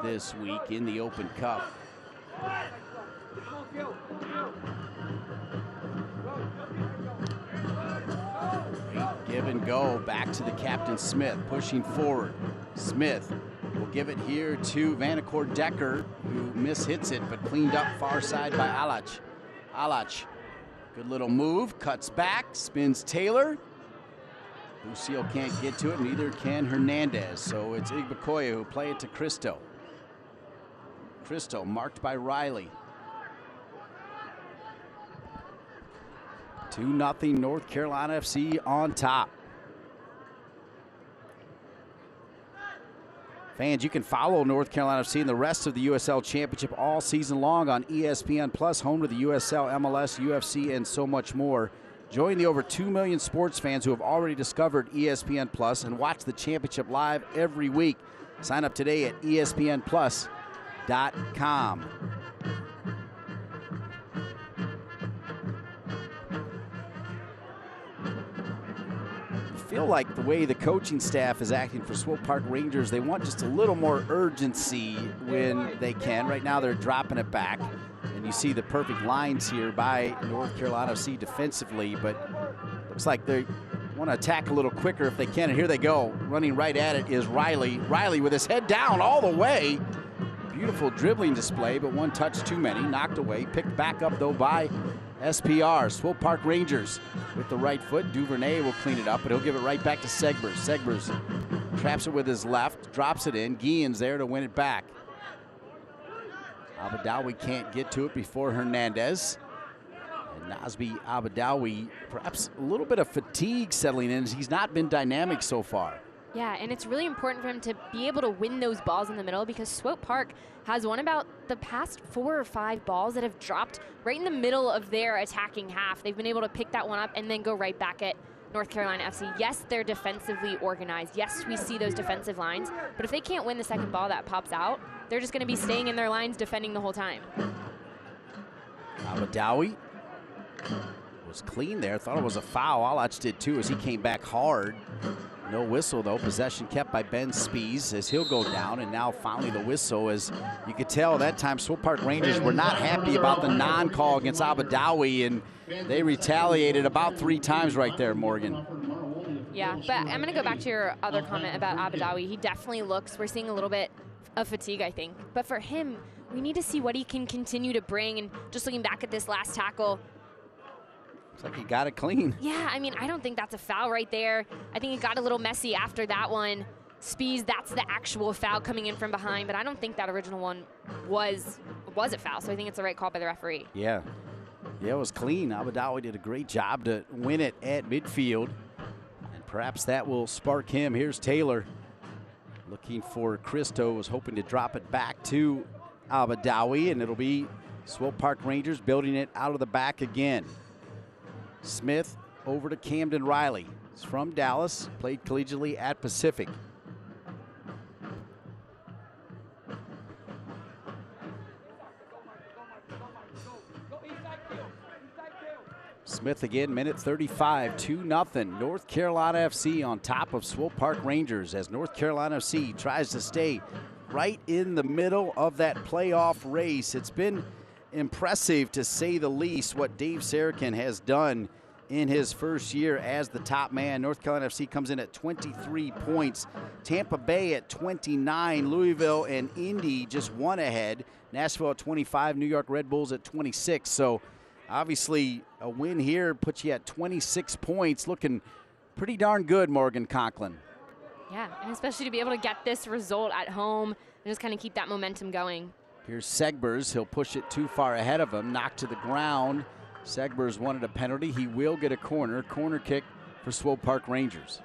this week in the Open Cup. Great give and go back to the captain Smith, pushing forward. Smith will give it here to Vanacore Decker, who mishits it but cleaned up far side by Alach. Alach, good little move, cuts back, spins Taylor. Lucille can't get to it, neither can Hernandez. So it's Igbakoya who play it to Christo. Christo marked by Riley. 2-0 North Carolina FC on top. Fans, you can follow North Carolina FC and the rest of the USL Championship all season long on ESPN Plus, home to the USL, MLS, UFC, and so much more. Join the over 2 million sports fans who have already discovered ESPN Plus and watch the championship live every week. Sign up today at ESPNplus.com. Feel like the way the coaching staff is acting for Swope Park Rangers, they want just a little more urgency when they can. Right now they're dropping it back, and you see the perfect lines here by North Carolina FC defensively, but looks like they want to attack a little quicker if they can, and here they go. Running right at it is Riley. Riley with his head down all the way. Beautiful dribbling display, but one touch too many. Knocked away, picked back up though by SPR. Swope Park Rangers with the right foot. Duvernay will clean it up, but he'll give it right back to Segbers. Segbers traps it with his left, drops it in. Guillen's there to win it back. Abadawi can't get to it before Hernandez. And Nasby Abadawi, perhaps a little bit of fatigue settling in, as he's not been dynamic so far. Yeah, and it's really important for him to be able to win those balls in the middle, because Swope Park has won about the past 4 or 5 balls that have dropped right in the middle of their attacking half. They've been able to pick that one up and then go right back at North Carolina FC. Yes, they're defensively organized. Yes, we see those defensive lines, but if they can't win the second ball that pops out, they're just going to be staying in their lines defending the whole time. Abadawi was clean there. Thought it was a foul. Alach did too as he came back hard. No whistle though. Possession kept by Ben Spees as he'll go down. And now finally the whistle, as you could tell that time Swope Park Rangers were not happy about the non-call against Abadawi, and they retaliated about 3 times right there, Morgan. Yeah, but I'm going to go back to your other comment about Abadawi. He definitely looks, we're seeing a little bit of fatigue, I think. But for him, we need to see what he can continue to bring. And just looking back at this last tackle, looks like he got it clean. yeah, I mean, I don't think that's a foul right there. I think it got a little messy after that one. Spees, that's the actual foul coming in from behind, but I don't think that original one was a foul, so I think it's the right call by the referee. Yeah, it was clean. Abadawi did a great job to win it at midfield, and perhaps that will spark him. Here's Taylor looking for Christo, was hoping to drop it back to Abadawi, and it'll be Swope Park Rangers building it out of the back again. Smith over to Camden Riley. He's from Dallas, played collegiately at Pacific. Smith again, minute 35, 2-0. North Carolina FC on top of Swope Park Rangers as North Carolina FC tries to stay right in the middle of that playoff race. It's been impressive, to say the least, what Dave Sarakin has done in his first year as the top man. North Carolina FC comes in at 23 points. Tampa Bay at 29. Louisville and Indy just one ahead. Nashville at 25. New York Red Bulls at 26. So obviously a win here puts you at 26 points. Looking pretty darn good, Morgan Conklin. Yeah, and especially to be able to get this result at home and just kind of keep that momentum going. Here's Segbers. He'll push it too far ahead of him. Knocked to the ground. Segbers wanted a penalty. He will get a corner. Corner kick for Swope Park Rangers.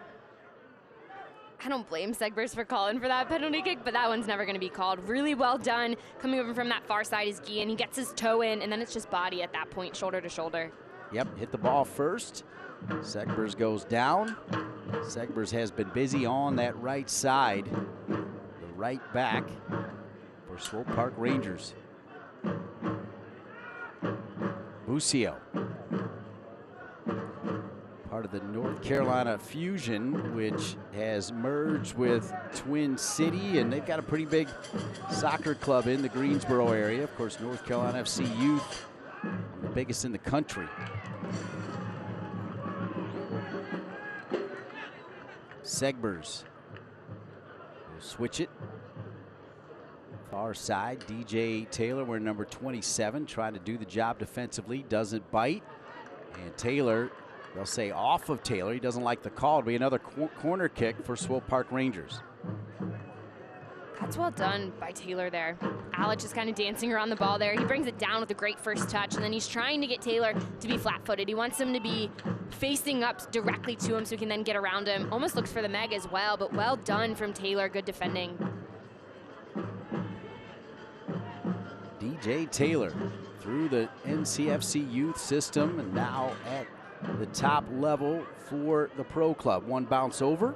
I don't blame Segbers for calling for that penalty kick, but that one's never going to be called. Really well done. Coming over from that far side is Guillen. He gets his toe in, and then it's just body at that point, shoulder to shoulder. Yep, hit the ball first. Segbers goes down. Segbers has been busy on that right side. The right back for Swope Park Rangers. Busio, part of the North Carolina Fusion, which has merged with Twin City, and they've got a pretty big soccer club in the Greensboro area. Of course, North Carolina FC Youth, the biggest in the country. Segbers will switch it. Far side, DJ Taylor wearing number 27, trying to do the job defensively, doesn't bite. And Taylor, they'll say off of Taylor. He doesn't like the call. It'll be another corner kick for Swope Park Rangers. That's well done by Taylor there. Alec just kind of dancing around the ball there. He brings it down with a great first touch, and then he's trying to get Taylor to be flat-footed. He wants him to be facing up directly to him so he can then get around him. Almost looks for the Meg as well, but well done from Taylor. Good defending. DJ Taylor through the NCFC youth system and now at the top level for the pro club. One bounce over.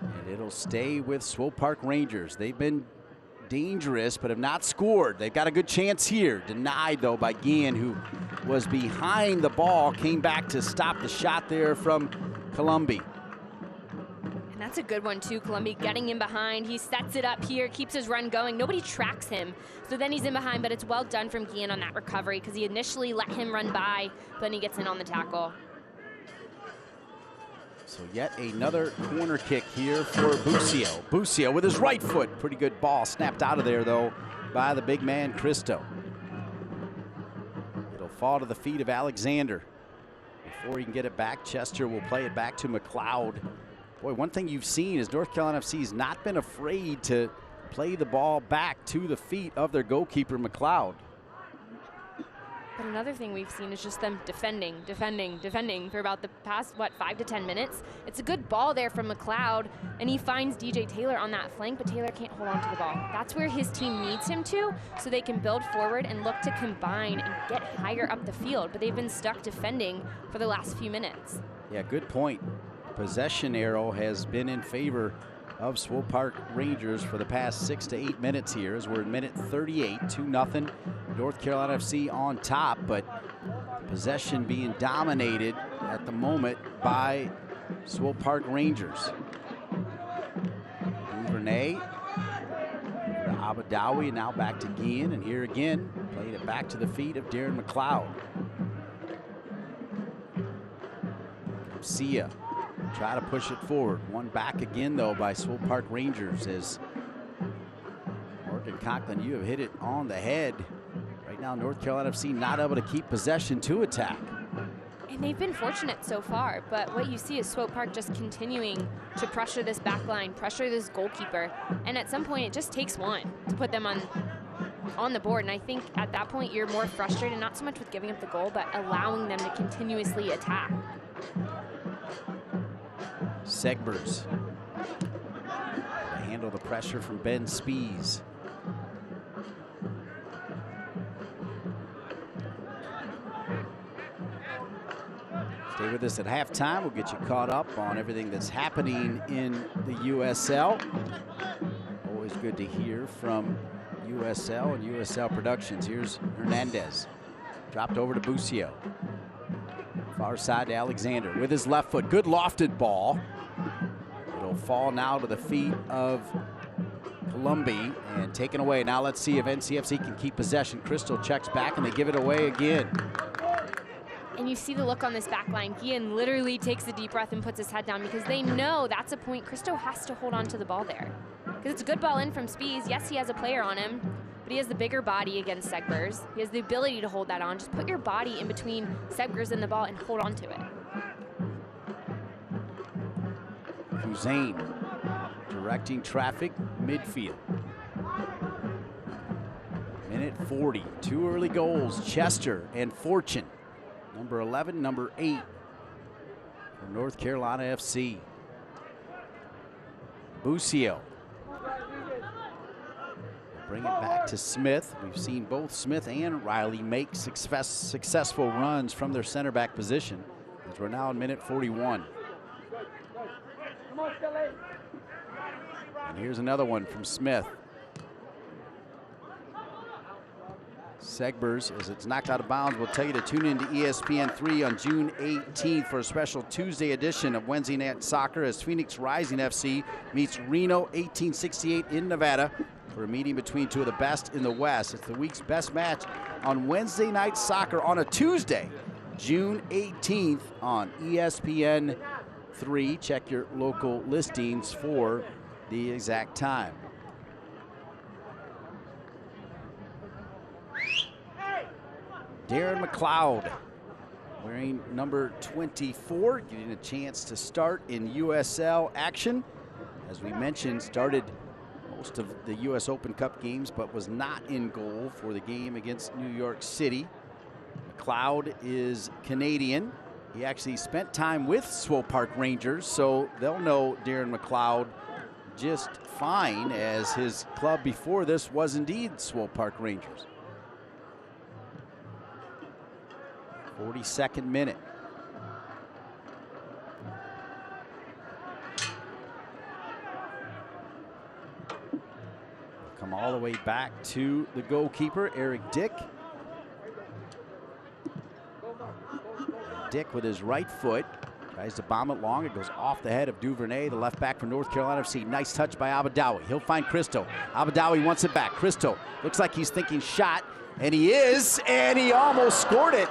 And it'll stay with Swope Park Rangers. They've been dangerous but have not scored. They've got a good chance here. Denied though by Guillen, who was behind the ball, came back to stop the shot there from Columbi. And that's a good one too, Columbi getting in behind. He sets it up here, keeps his run going. Nobody tracks him, so then he's in behind, but it's well done from Guillen on that recovery because he initially let him run by, but then he gets in on the tackle. So yet another corner kick here for Busio. Busio with his right foot. Pretty good ball. Snapped out of there, though, by the big man, Christo. It'll fall to the feet of Alexander. Before he can get it back, Chester will play it back to McLeod. Boy, one thing you've seen is North Carolina FC has not been afraid to play the ball back to the feet of their goalkeeper, McLeod. But another thing we've seen is just them defending for about the past, 5 to 10 minutes. It's a good ball there from McLeod, and he finds DJ Taylor on that flank, but Taylor can't hold on to the ball. That's where his team needs him to, so they can build forward and look to combine and get higher up the field, but they've been stuck defending for the last few minutes. Yeah, good point. Possession arrow has been in favor of Swope Park Rangers for the past 6 to 8 minutes here, as we're in minute 38, 2-0. North Carolina FC on top, but possession being dominated at the moment by Swope Park Rangers. Duvernay to Abadawi, now back to Guillen, and here again, playing it back to the feet of Darren McLeod. Sia try to push it forward. One back again, though, by Swope Park Rangers, as Morgan Conklin, you have hit it on the head. Right now, North Carolina FC not able to keep possession to attack. And they've been fortunate so far, but what you see is Swope Park just continuing to pressure this back line, pressure this goalkeeper, and at some point it just takes one to put them on the board. And I think at that point you're more frustrated, not so much with giving up the goal, but allowing them to continuously attack. Segbers to handle the pressure from Ben Spees. Stay with us at halftime. We'll get you caught up on everything that's happening in the USL. Always good to hear from USL and USL Productions. Here's Hernandez. Dropped over to Busio. Far side to Alexander with his left foot. Good lofted ball. It'll fall now to the feet of Columbi and taken away. Now let's see if NCFC can keep possession. Crystal checks back and they give it away again. And you see the look on this back line. Guillen literally takes a deep breath and puts his head down because they know that's a point Cristo has to hold on to the ball there. Because it's a good ball in from Spees. Yes, he has a player on him, but he has the bigger body against Segbers. He has the ability to hold that on. Just put your body in between Segbers and the ball and hold on to it. Hussein directing traffic midfield. Minute 40, 2 early goals, Chester and Fortune. Number 11, number 8 for North Carolina FC. Busio. Bring it back to Smith. We've seen both Smith and Riley make successful runs from their center back position, as we're now in minute 41. And here's another one from Smith. Segbers, as it's knocked out of bounds, we'll tell you to tune in to ESPN3 on June 18th for a special Tuesday edition of Wednesday Night Soccer as Phoenix Rising FC meets Reno 1868 in Nevada for a meeting between two of the best in the West. It's the week's best match on Wednesday Night Soccer on a Tuesday, June 18th on ESPN3. Check your local listings for the exact time. Darren McLeod, wearing number 24, getting a chance to start in USL action. As we mentioned, started most of the US Open Cup games, but was not in goal for the game against New York City. McLeod is Canadian. He actually spent time with Swope Park Rangers, so they'll know Darren McLeod just fine, as his club before this was indeed Swope Park Rangers. 42nd minute. Come all the way back to the goalkeeper, Eric Dick. Dick with his right foot tries to bomb it long. It goes off the head of Duvernay, the left back for North Carolina FC. Nice touch by Abadawi. He'll find Cristo. Abadawi wants it back. Cristo looks like he's thinking shot, and he is, and he almost scored it.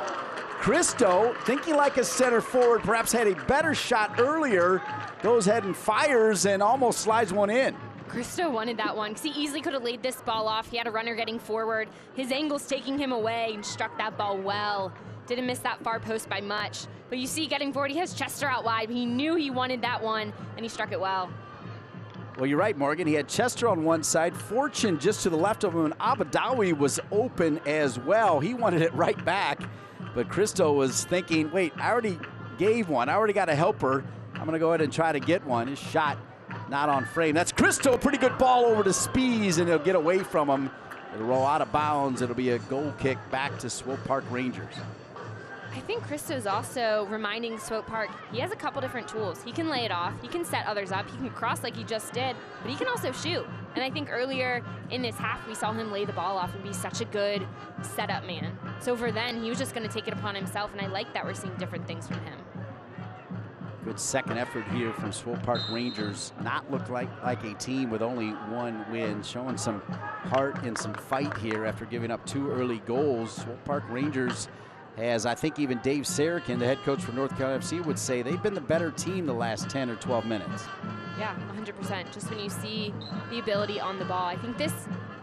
Cristo, thinking like a center forward, perhaps had a better shot earlier, goes ahead and fires and almost slides one in. Cristo wanted that one because he easily could have laid this ball off. He had a runner getting forward. His angle's taking him away and struck that ball well. Didn't miss that far post by much. But you see, getting forward, he has Chester out wide. He knew he wanted that one, and he struck it well. Well, you're right, Morgan. He had Chester on one side, Fortune just to the left of him, and Abadawi was open as well. He wanted it right back. But Cristo was thinking, wait, I already gave one. I already got a helper. I'm going to go ahead and try to get one. His shot not on frame. That's Cristo. Pretty good ball over to Spees, and he'll get away from him. It'll roll out of bounds. It'll be a goal kick back to Swope Park Rangers. I I think Christo's also reminding Swope Park he has a couple different tools. He can lay it off, he can set others up, he can cross like he just did, but he can also shoot. And I think earlier in this half we saw him lay the ball off and be such a good setup man. So for then, he was just going to take it upon himself, and I like that we're seeing different things from him. Good second effort here from Swope Park Rangers. Not look like a team with only one win, showing some heart and some fight here after giving up 2 early goals. Swope Park Rangers, as I think even Dave Sarakin, the head coach for North Carolina FC, would say, they've been the better team the last 10 or 12 minutes. Yeah, 100%. Just when you see the ability on the ball, I think this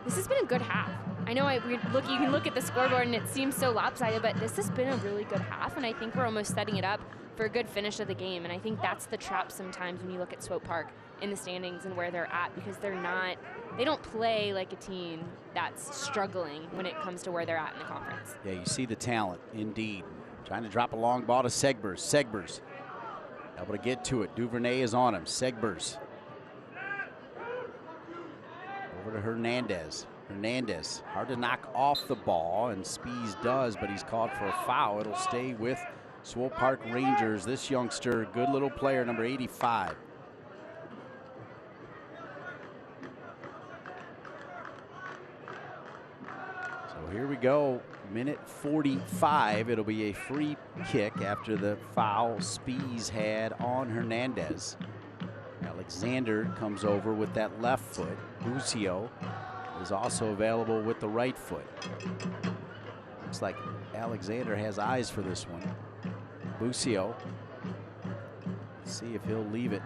has been a good half. I know you can look at the scoreboard and it seems so lopsided, but this has been a really good half, and I think we're almost setting it up for a good finish of the game. And I think that's the trap sometimes when you look at Swope Park in the standings and where they're at, because they don't play like a team that's struggling when it comes to where they're at in the conference. Yeah, you see the talent, indeed. Trying to drop a long ball to Segbers. Segbers able to get to it. Duvernay is on him. Segbers over to Hernandez. Hernandez, hard to knock off the ball, and Spees does, but he's called for a foul. It'll stay with Swope Park Rangers. This youngster, good little player, number 85. So here we go, minute 45. It'll be a free kick after the foul Spees had on Hernandez. Alexander comes over with that left foot. Bucio is also available with the right foot. Looks like Alexander has eyes for this one. Bucio. See if he'll leave it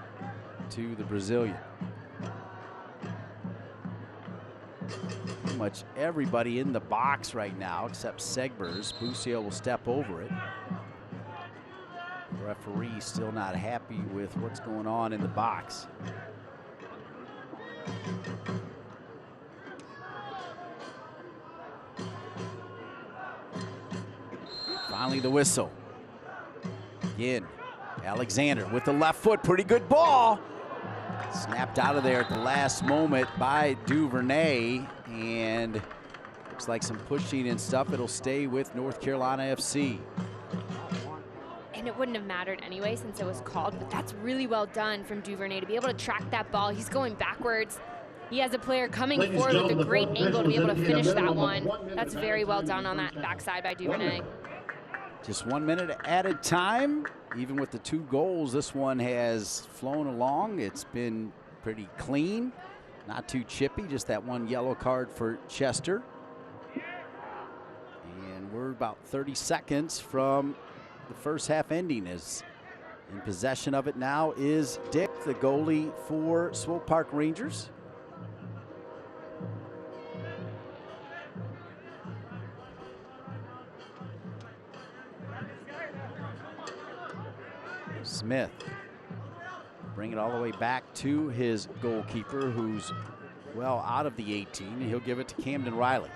to the Brazilian. Pretty much everybody in the box right now except Segbers. Bucio will step over it. The referee still not happy with what's going on in the box. Finally the whistle. Again, Alexander with the left foot, pretty good ball. Snapped out of there at the last moment by Duvernay, and looks like some pushing and stuff. It'll stay with North Carolina FC. And it wouldn't have mattered anyway since it was called, but that's really well done from Duvernay to be able to track that ball. He's going backwards. He has a player coming forward with a great angle to be able to finish that one. That's very well done on that backside by Duvernay. Just 1 minute added time. Even with the 2 goals, this one has flown along. It's been pretty clean, not too chippy, just that 1 yellow card for Chester. And we're about 30 seconds from the first half ending. As in possession of it now is Dick, the goalie for Swope Park Rangers. Smith, bring it all the way back to his goalkeeper, who's well out of the 18. He'll give it to Camden Riley.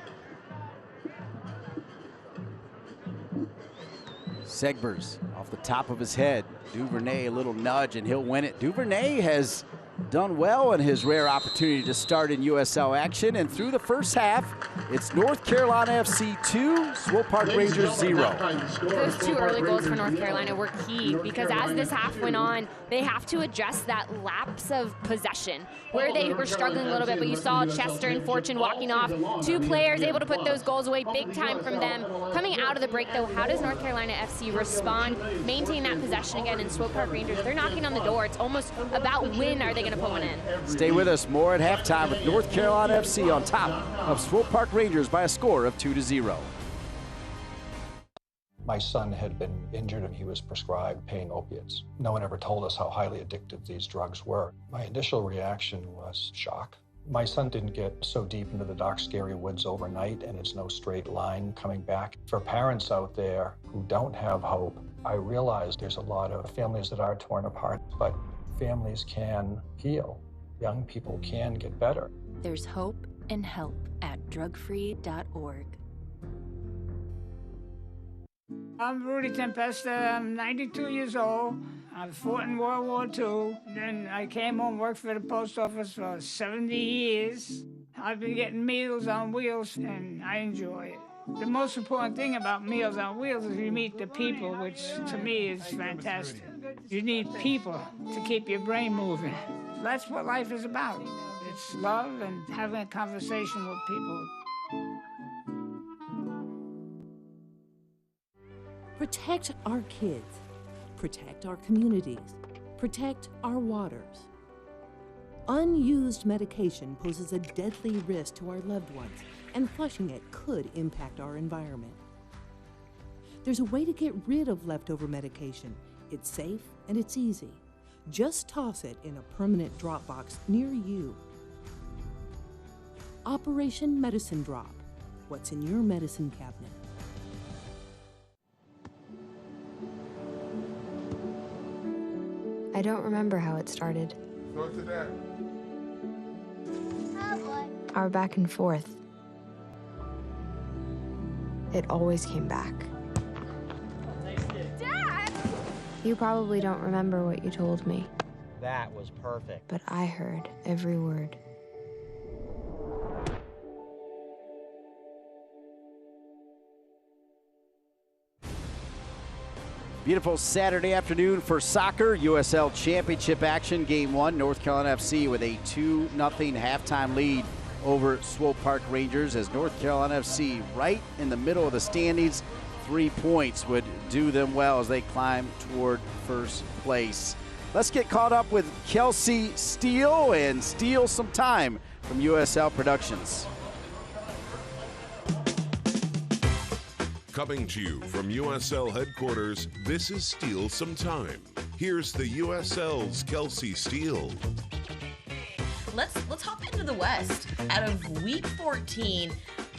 Segbers off the top of his head. Duvernay, a little nudge, and he'll win it. Duvernay has done well in his rare opportunity to start in USL action, and through the first half, it's North Carolina FC 2, Swope Park Rangers 0. Those 2 early goals for North Carolina were key, because as this half went on, they have to address that lapse of possession where they were struggling a little bit, but you saw Chester and Fortune walking off. 2 players able to put those goals away, big time from them. Coming out of the break though, how does North Carolina FC respond, maintain that possession again in Swope Park Rangers? They're knocking on the door. It's almost about when are they going to put one in. Stay with us, more at halftime with North Carolina FC on top of Swope Park Rangers by a score of 2-0. My son had been injured and he was prescribed pain opiates. No one ever told us how highly addictive these drugs were. My initial reaction was shock. My son didn't get so deep into the dark, scary woods overnight, and it's no straight line coming back. For parents out there who don't have hope, I realize there's a lot of families that are torn apart, but families can heal. Young people can get better. There's hope and help at drugfree.org. I'm Rudy Tempesta. I'm 92 years old. I fought in World War II. Then I came home, worked for the post office for 70 years. I've been getting Meals on Wheels, and I enjoy it. The most important thing about Meals on Wheels is you meet the people, which to me is fantastic. You need people to keep your brain moving. That's what life is about. It's love and having a conversation with people. Protect our kids. Protect our communities. Protect our waters. Unused medication poses a deadly risk to our loved ones, and flushing it could impact our environment. There's a way to get rid of leftover medication. It's safe and it's easy. Just toss it in a permanent drop box near you. Operation Medicine Drop. What's in your medicine cabinet? I don't remember how it started. North of that. Our back and forth. It always came back. Dad! You probably don't remember what you told me, That was perfect. but I heard every word. Beautiful Saturday afternoon for soccer. USL Championship action, Game 1. North Carolina FC with a 2-0 halftime lead over Swope Park Rangers, as North Carolina FC right in the middle of the standings. 3 points would do them well as they climb toward first place. Let's get caught up with Kelsey Steele and steal some time from USL Productions. Coming to you from USL headquarters, this is Steal Some Time. Here's the USL's Kelsey Steele. Let's hop into the West. Out of week 14,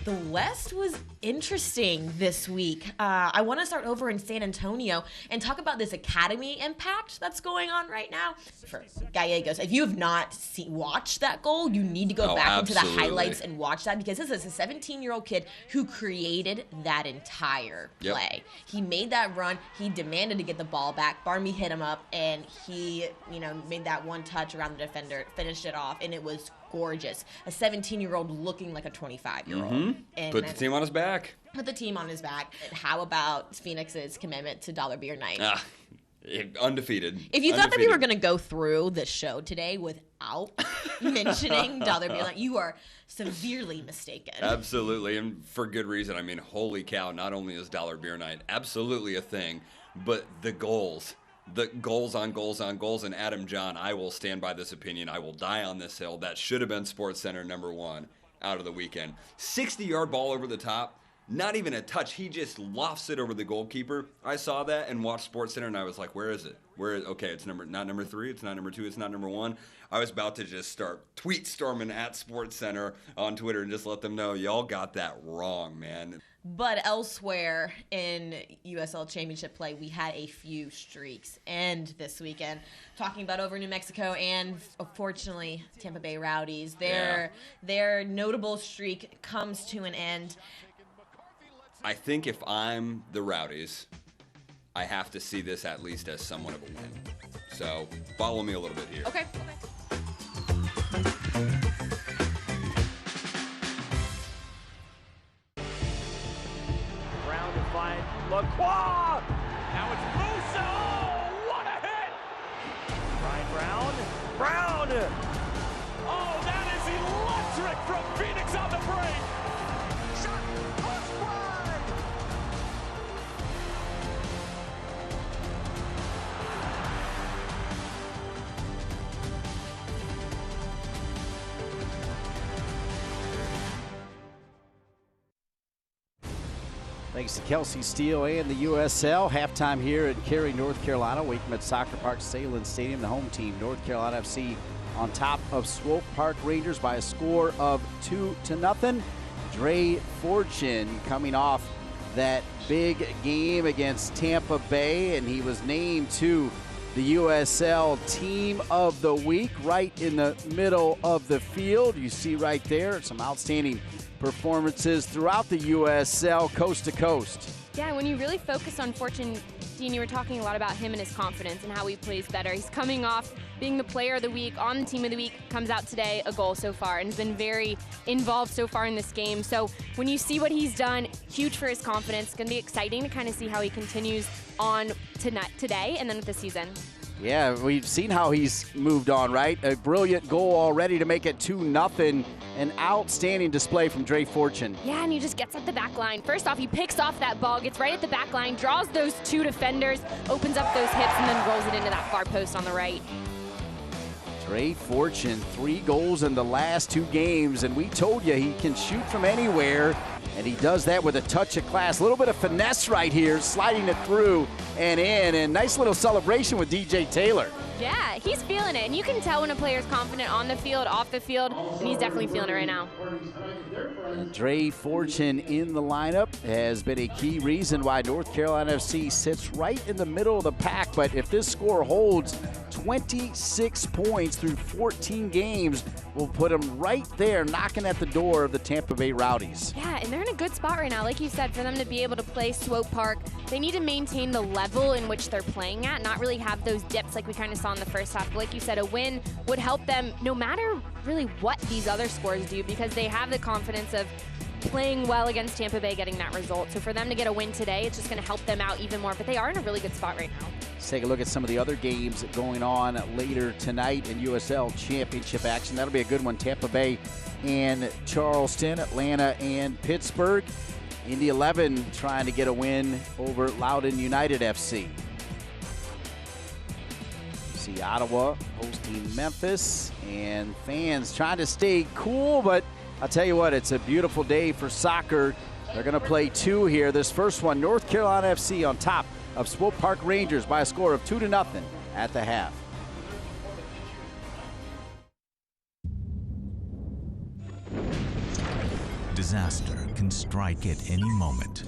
the West was interesting this week. I want to start over in San Antonio and talk about this academy impact that's going on right now for Gallegos. If you have not watched that goal, you need to go back into the highlights and watch that, because this is a 17-year-old kid who created that entire play. He made that run. He demanded to get the ball back. Barmy hit him up, and he, made that one touch around the defender, finished it off, and it was gorgeous. A 17-year-old looking like a 25-year-old. And put the team on his back. Put the team on his back. How about Phoenix's commitment to Dollar Beer Night? Undefeated. If you thought that we were going to go through the show today without mentioning Dollar Beer Night, you are severely mistaken. Absolutely, and for good reason. I mean, holy cow, not only is Dollar Beer Night absolutely a thing, but the goals on goals, and Adam John, I will stand by this opinion. I will die on this hill. That should have been SportsCenter #1 out of the weekend. 60-yard ball over the top. Not even a touch. He just lofts it over the goalkeeper. I saw that and watched SportsCenter, and I was like, where is it? Okay, it's not number 3, it's not number 2, it's not number 1. I was about to just start tweet storming at SportsCenter on Twitter and just let them know, y'all got that wrong, man. But elsewhere in USL Championship play, we had a few streaks end this weekend. Talking about over New Mexico and, unfortunately, Tampa Bay Rowdies. Their notable streak comes to an end. I think if I'm the Rowdies, I have to see this at least as somewhat of a win. So follow me a little bit here. Okay. Brown to find Lacroix. Now it's Musa. Oh, what a hit! Ryan Brown. Oh, that is electric from Phoenix on the break. Shot pushed wide. Thanks to Kelsey Steele and the USL. Halftime here at Cary, North Carolina. Wake Med Soccer Park, Salem Stadium. The home team, North Carolina FC, on top of Swope Park Rangers by a score of 2-0. Dre Fortune coming off that big game against Tampa Bay, and he was named to the USL Team of the Week right in the middle of the field. You see right there some outstanding performances throughout the USL, coast to coast. Yeah, when you really focus on Fortune, Dean, you were talking a lot about him and his confidence and how he plays better. He's coming off being the player of the week, on the team of the week, comes out today, a goal so far, and has been very involved so far in this game. So when you see what he's done, huge for his confidence. It's going to be exciting to kind of see how he continues on today and then with the season. Yeah, we've seen how he's moved on, right? A brilliant goal already to make it 2-0. An outstanding display from Dre Fortune. Yeah, and he just gets at the back line. First off, he picks off that ball, gets right at the back line, draws those two defenders, opens up those hips, and then rolls it into that far post on the right. Dre Fortune, 3 goals in the last 2 games, and we told you he can shoot from anywhere, and he does that with a touch of class. A little bit of finesse right here, sliding it through and in, and nice little celebration with DJ Taylor. Yeah, he's feeling it, and you can tell when a player's confident on the field, off the field, and he's definitely feeling it right now. Dre Fortune in the lineup has been a key reason why North Carolina FC sits right in the middle of the pack, but if this score holds, 26 points through 14 games will put them right there knocking at the door of the Tampa Bay Rowdies. Yeah, and they're in a good spot right now. Like you said, for them to be able to play Swope Park, they need to maintain the level in which they're playing at, not really have those dips like we kind of saw in the first half. But like you said, a win would help them no matter really what these other scores do, because they have the confidence of playing well against Tampa Bay, getting that result. So for them to get a win today, it's just going to help them out even more. But they are in a really good spot right now. Let's take a look at some of the other games going on later tonight in USL Championship action. That'll be a good one. Tampa Bay and Charleston, Atlanta and Pittsburgh. Indy 11 trying to get a win over Loudoun United FC. See Ottawa hosting Memphis, and fans trying to stay cool, but I'll tell you what, it's a beautiful day for soccer. They're going to play 2 here. This first one, North Carolina FC on top of Swope Park Rangers by a score of 2-0 at the half. Disaster can strike at any moment.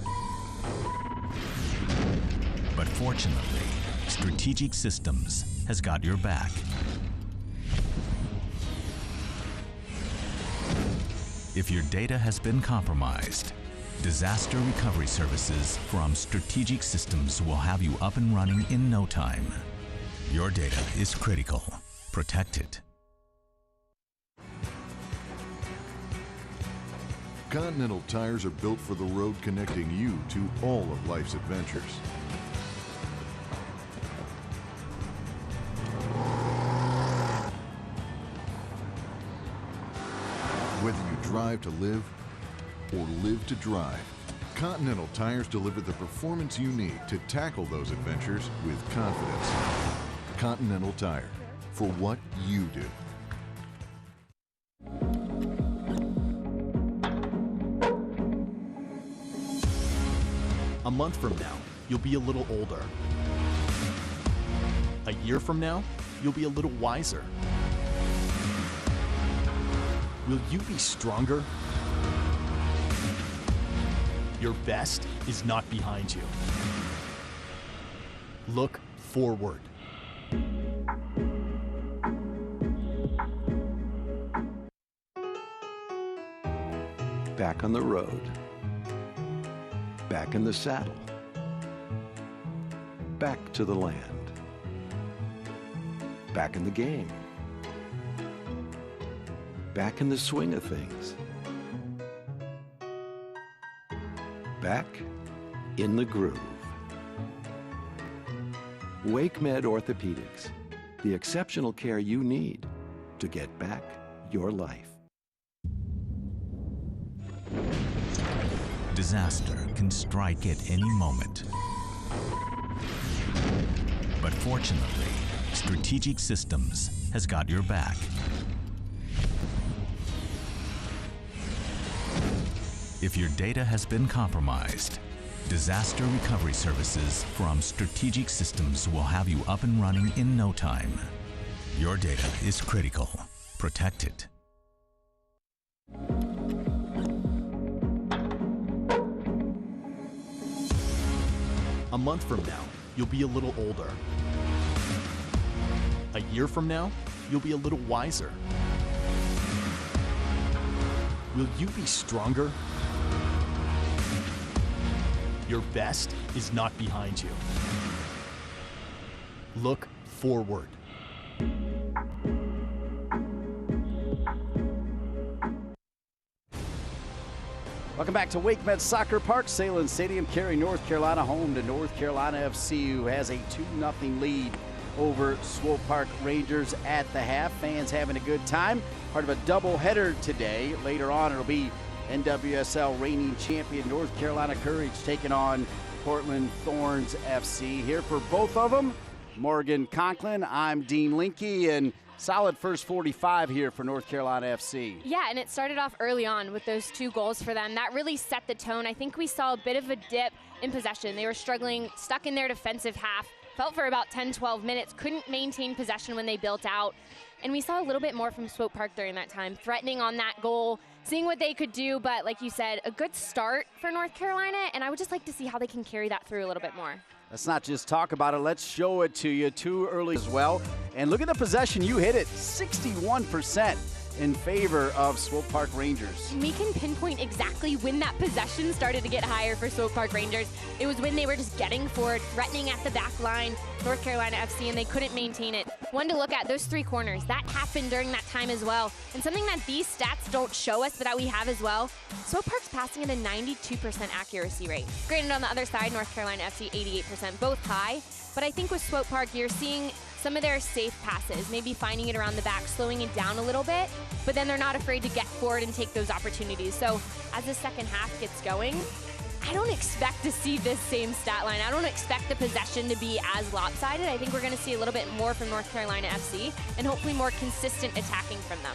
But fortunately, Strategic Systems has got your back. If your data has been compromised, disaster recovery services from Strategic Systems will have you up and running in no time. Your data is critical. Protect it. Continental tires are built for the road, connecting you to all of life's adventures. Whether you drive to live or live to drive, Continental tires deliver the performance you need to tackle those adventures with confidence. Continental Tire, for what you do. A month from now, you'll be a little older. A year from now, you'll be a little wiser. Will you be stronger? Your best is not behind you. Look forward. Back on the road. Back in the saddle. Back to the land. Back in the game. Back in the swing of things. Back in the groove. WakeMed Orthopedics, the exceptional care you need to get back your life. Disaster can strike at any moment. But fortunately, Strategic Systems has got your back. If your data has been compromised, disaster recovery services from Strategic Systems will have you up and running in no time. Your data is critical. Protect it. A month from now, you'll be a little older. A year from now, you'll be a little wiser. Will you be stronger? Your best is not behind you. Look forward. Welcome back to WakeMed Soccer Park, Salem Stadium, Cary, North Carolina, home to North Carolina FC, who has a 2-0 lead over Swope Park Rangers at the half. Fans having a good time. Part of a doubleheader today. Later on, it'll be NWSL reigning champion North Carolina Courage taking on Portland Thorns FC. Here for both of them, Morgan Conklin. I'm Dean Linke, and solid first 45 here for North Carolina FC. Yeah, and it started off early on with those 2 goals for them. That really set the tone. I think we saw a bit of a dip in possession. They were struggling, stuck in their defensive half, felt for about 10-12 minutes, couldn't maintain possession when they built out. And we saw a little bit more from Swope Park during that time, threatening on that goal, seeing what they could do. But like you said, a good start for North Carolina, and I would just like to see how they can carry that through a little bit more. Let's not just talk about it, let's show it to you. Too early as well. And look at the possession, you hit it, 61% in favor of Swope Park Rangers. We can pinpoint exactly when that possession started to get higher for Swope Park Rangers. It was when they were just getting forward, threatening at the back line, North Carolina FC, and they couldn't maintain it. One to look at, those 3 corners, that happened during that time as well. And something that these stats don't show us, but that we have as well, Swope Park's passing at a 92% accuracy rate. Granted, on the other side, North Carolina FC, 88%, both high. But I think with Swope Park, you're seeing some of their safe passes, maybe finding it around the back, slowing it down a little bit, but then they're not afraid to get forward and take those opportunities. So as the second half gets going, I don't expect to see this same stat line. I don't expect the possession to be as lopsided. I think we're going to see a little bit more from North Carolina FC and hopefully more consistent attacking from them.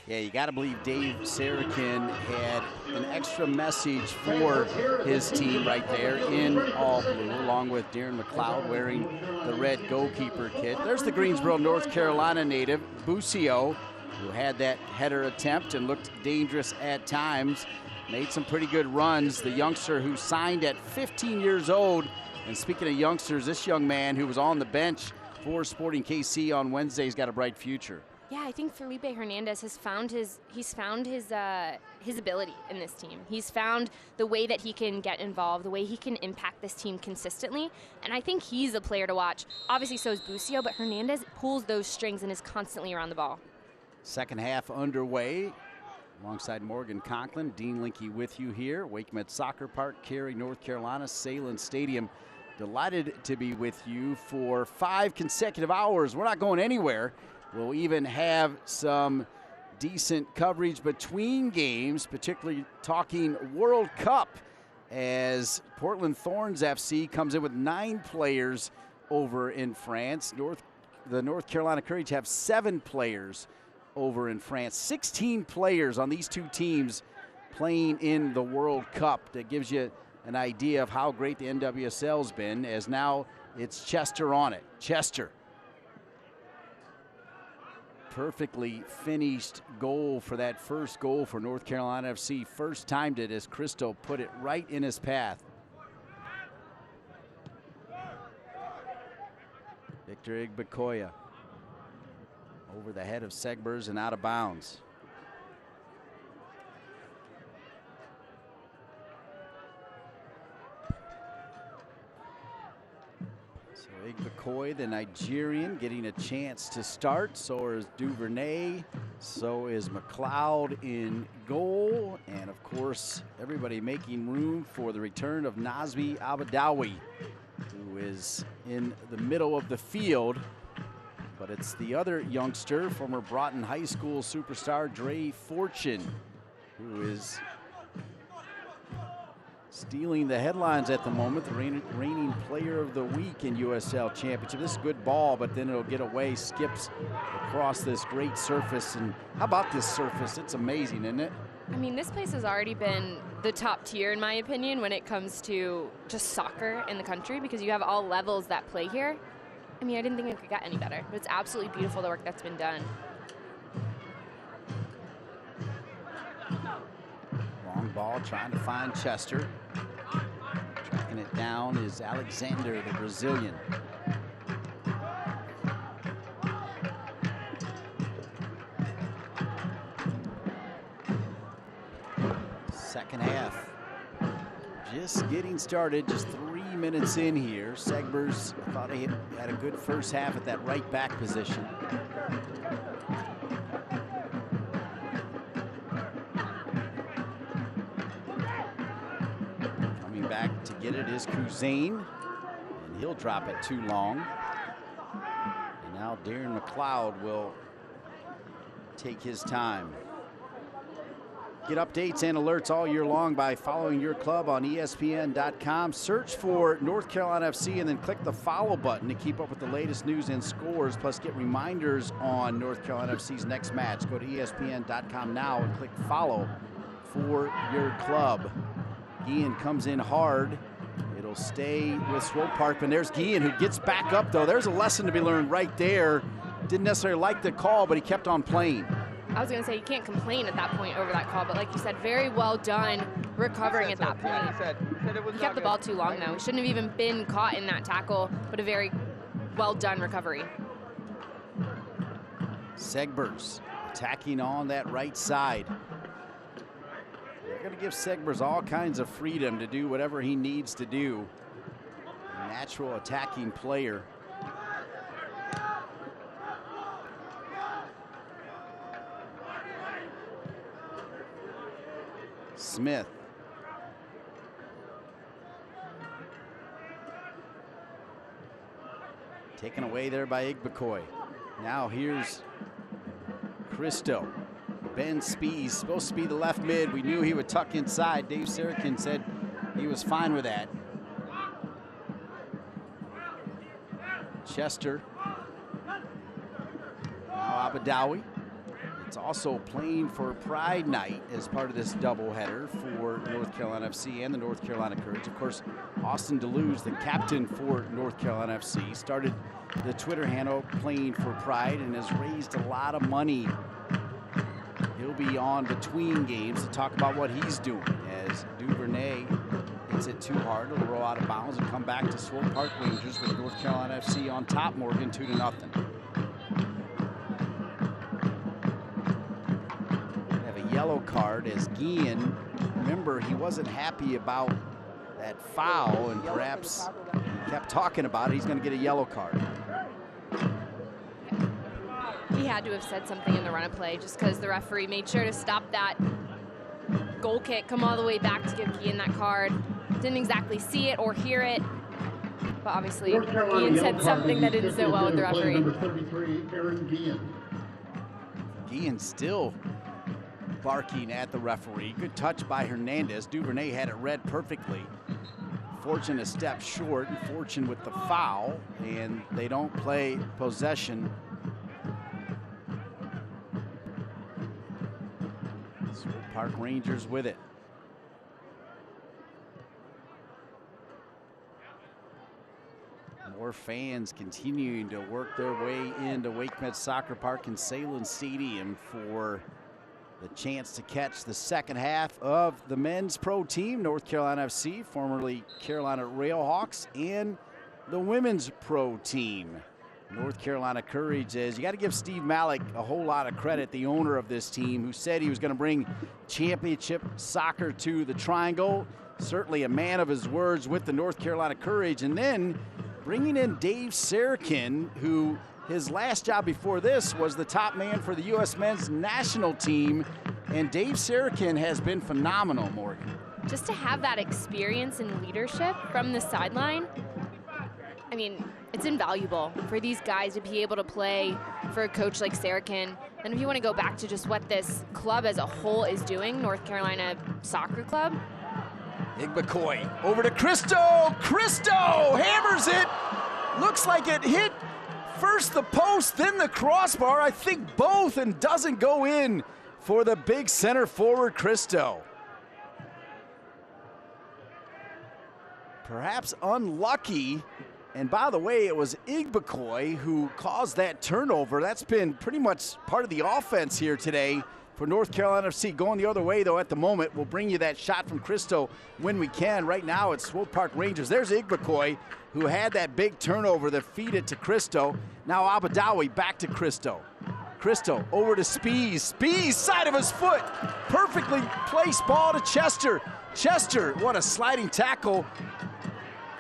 Yeah, you got to believe Dave Sarakin had an extra message for his team right there in all blue, along with Darren McLeod wearing the red goalkeeper kit. There's the Greensboro, North Carolina native, Busio, who had that header attempt and looked dangerous at times. Made some pretty good runs. The youngster who signed at 15 years old. And speaking of youngsters, this young man who was on the bench for Sporting KC on Wednesday has got a bright future. Yeah, I think Felipe Hernandez has found his ability in this team. He's found the way that he can get involved, the way he can impact this team consistently, and I think he's a player to watch. Obviously, so is Busio, but Hernandez pulls those strings and is constantly around the ball. Second half underway. Alongside Morgan Conklin, Dean Linke with you here. WakeMed Soccer Park, Cary, North Carolina, Salem Stadium. Delighted to be with you for 5 consecutive hours. We're not going anywhere. We'll even have some decent coverage between games, particularly talking World Cup, as Portland Thorns FC comes in with 9 players over in France. The North Carolina Courage have 7 players over in France. 16 players on these 2 teams playing in the World Cup. That gives you an idea of how great the NWSL's been, as now it's Chester on it. Chester. Perfectly finished goal for that first goal for North Carolina FC. First timed it as Cristo put it right in his path. Victor Igbekoya over the head of Segbers and out of bounds. So Igbekoya, the Nigerian, getting a chance to start. So is Duvernay. So is McLeod in goal. And of course, everybody making room for the return of Nazmi Abadawi, who is in the middle of the field. But it's the other youngster, former Broughton High School superstar Dre Fortune, who is stealing the headlines at the moment, the reigning player of the week in USL Championship. This is a good ball, but then it'll get away, skips across this great surface. And how about this surface? It's amazing, isn't it? I mean, this place has already been the top tier, in my opinion, when it comes to just soccer in the country, because you have all levels that play here. I mean, I didn't think it could get any better, but it's absolutely beautiful, the work that's been done. Long ball, trying to find Chester. Tracking it down is Alexander, the Brazilian. Second half. Just getting started, just 3 minutes in here. Segbers, I thought he had a good first half at that right back position. Coming back to get it is Kuzain, and he'll drop it too long. And now Darren McLeod will take his time. Get updates and alerts all year long by following your club on ESPN.com. Search for North Carolina FC and then click the follow button to keep up with the latest news and scores. Plus, get reminders on North Carolina FC's next match. Go to ESPN.com now and click follow for your club. Guillen comes in hard. It'll stay with Swope Park. And there's Guillen who gets back up, though. There's a lesson to be learned right there. Didn't necessarily like the call, but he kept on playing. I was going to say, you can't complain at that point over that call, but like you said, very well done recovering at that point. He kept the ball too long, though. He shouldn't have even been caught in that tackle, but a very well done recovery. Segbers attacking on that right side. They're going to give Segbers all kinds of freedom to do whatever he needs to do. Natural attacking player. Smith. Taken away there by Igbekoy. Now here's Christo. Ben Spees, supposed to be the left mid. We knew he would tuck inside. Dave Sarakin said he was fine with that. Chester. Now Abadawi. It's also playing for Pride Night as part of this doubleheader for North Carolina FC and the North Carolina Courage. Of course, Austin DeLuz, the captain for North Carolina FC, started the Twitter handle playing for Pride and has raised a lot of money. He'll be on between games to talk about what he's doing as Duvernay hits it too hard. It'll roll out of bounds and come back to Swope Park Rangers with North Carolina FC on top, Morgan, 2-0. Yellow card as Guillen, remember, he wasn't happy about that foul and perhaps kept talking about it. He's going to get a yellow card. He had to have said something in the run of play just because the referee made sure to stop that goal kick, come all the way back to give Guillen that card. Didn't exactly see it or hear it, but obviously Guillen said something that didn't sit well with the referee. Number 33, Aaron Guillen. Guillen still barking at the referee. Good touch by Hernandez. Duvernay had it read perfectly. Fortune a step short, and Fortune with the foul, and they don't play possession. Swope Park Rangers with it. More fans continuing to work their way into WakeMed Soccer Park and Salem Stadium for the chance to catch the second half of the men's pro team, North Carolina FC, formerly Carolina Railhawks, and the women's pro team, North Carolina Courage. As you got to give Steve Malik a whole lot of credit, the owner of this team, who said he was going to bring championship soccer to the Triangle. Certainly a man of his words with the North Carolina Courage. And then bringing in Dave Sarakin, who his last job before this was the top man for the U.S. men's national team. And Dave Sarakin has been phenomenal, Morgan. Just to have that experience and leadership from the sideline, I mean, it's invaluable for these guys to be able to play for a coach like Sarakin. And if you want to go back to just what this club as a whole is doing, North Carolina Soccer Club. Igbekoy over to Christo. Christo hammers it. Looks like it hit first the post, then the crossbar. I think both, and doesn't go in for the big center forward, Christo. Perhaps unlucky. And by the way, it was Igbekoy who caused that turnover. That's been pretty much part of the offense here today for North Carolina FC. Going the other way, though, at the moment. We'll bring you that shot from Christo when we can. Right now, it's Swope Park Rangers. There's Igbekoy, who had that big turnover that feed it to Christo. Now Abadawi back to Christo. Christo over to Spees. Spees, side of his foot. Perfectly placed ball to Chester. Chester, what a sliding tackle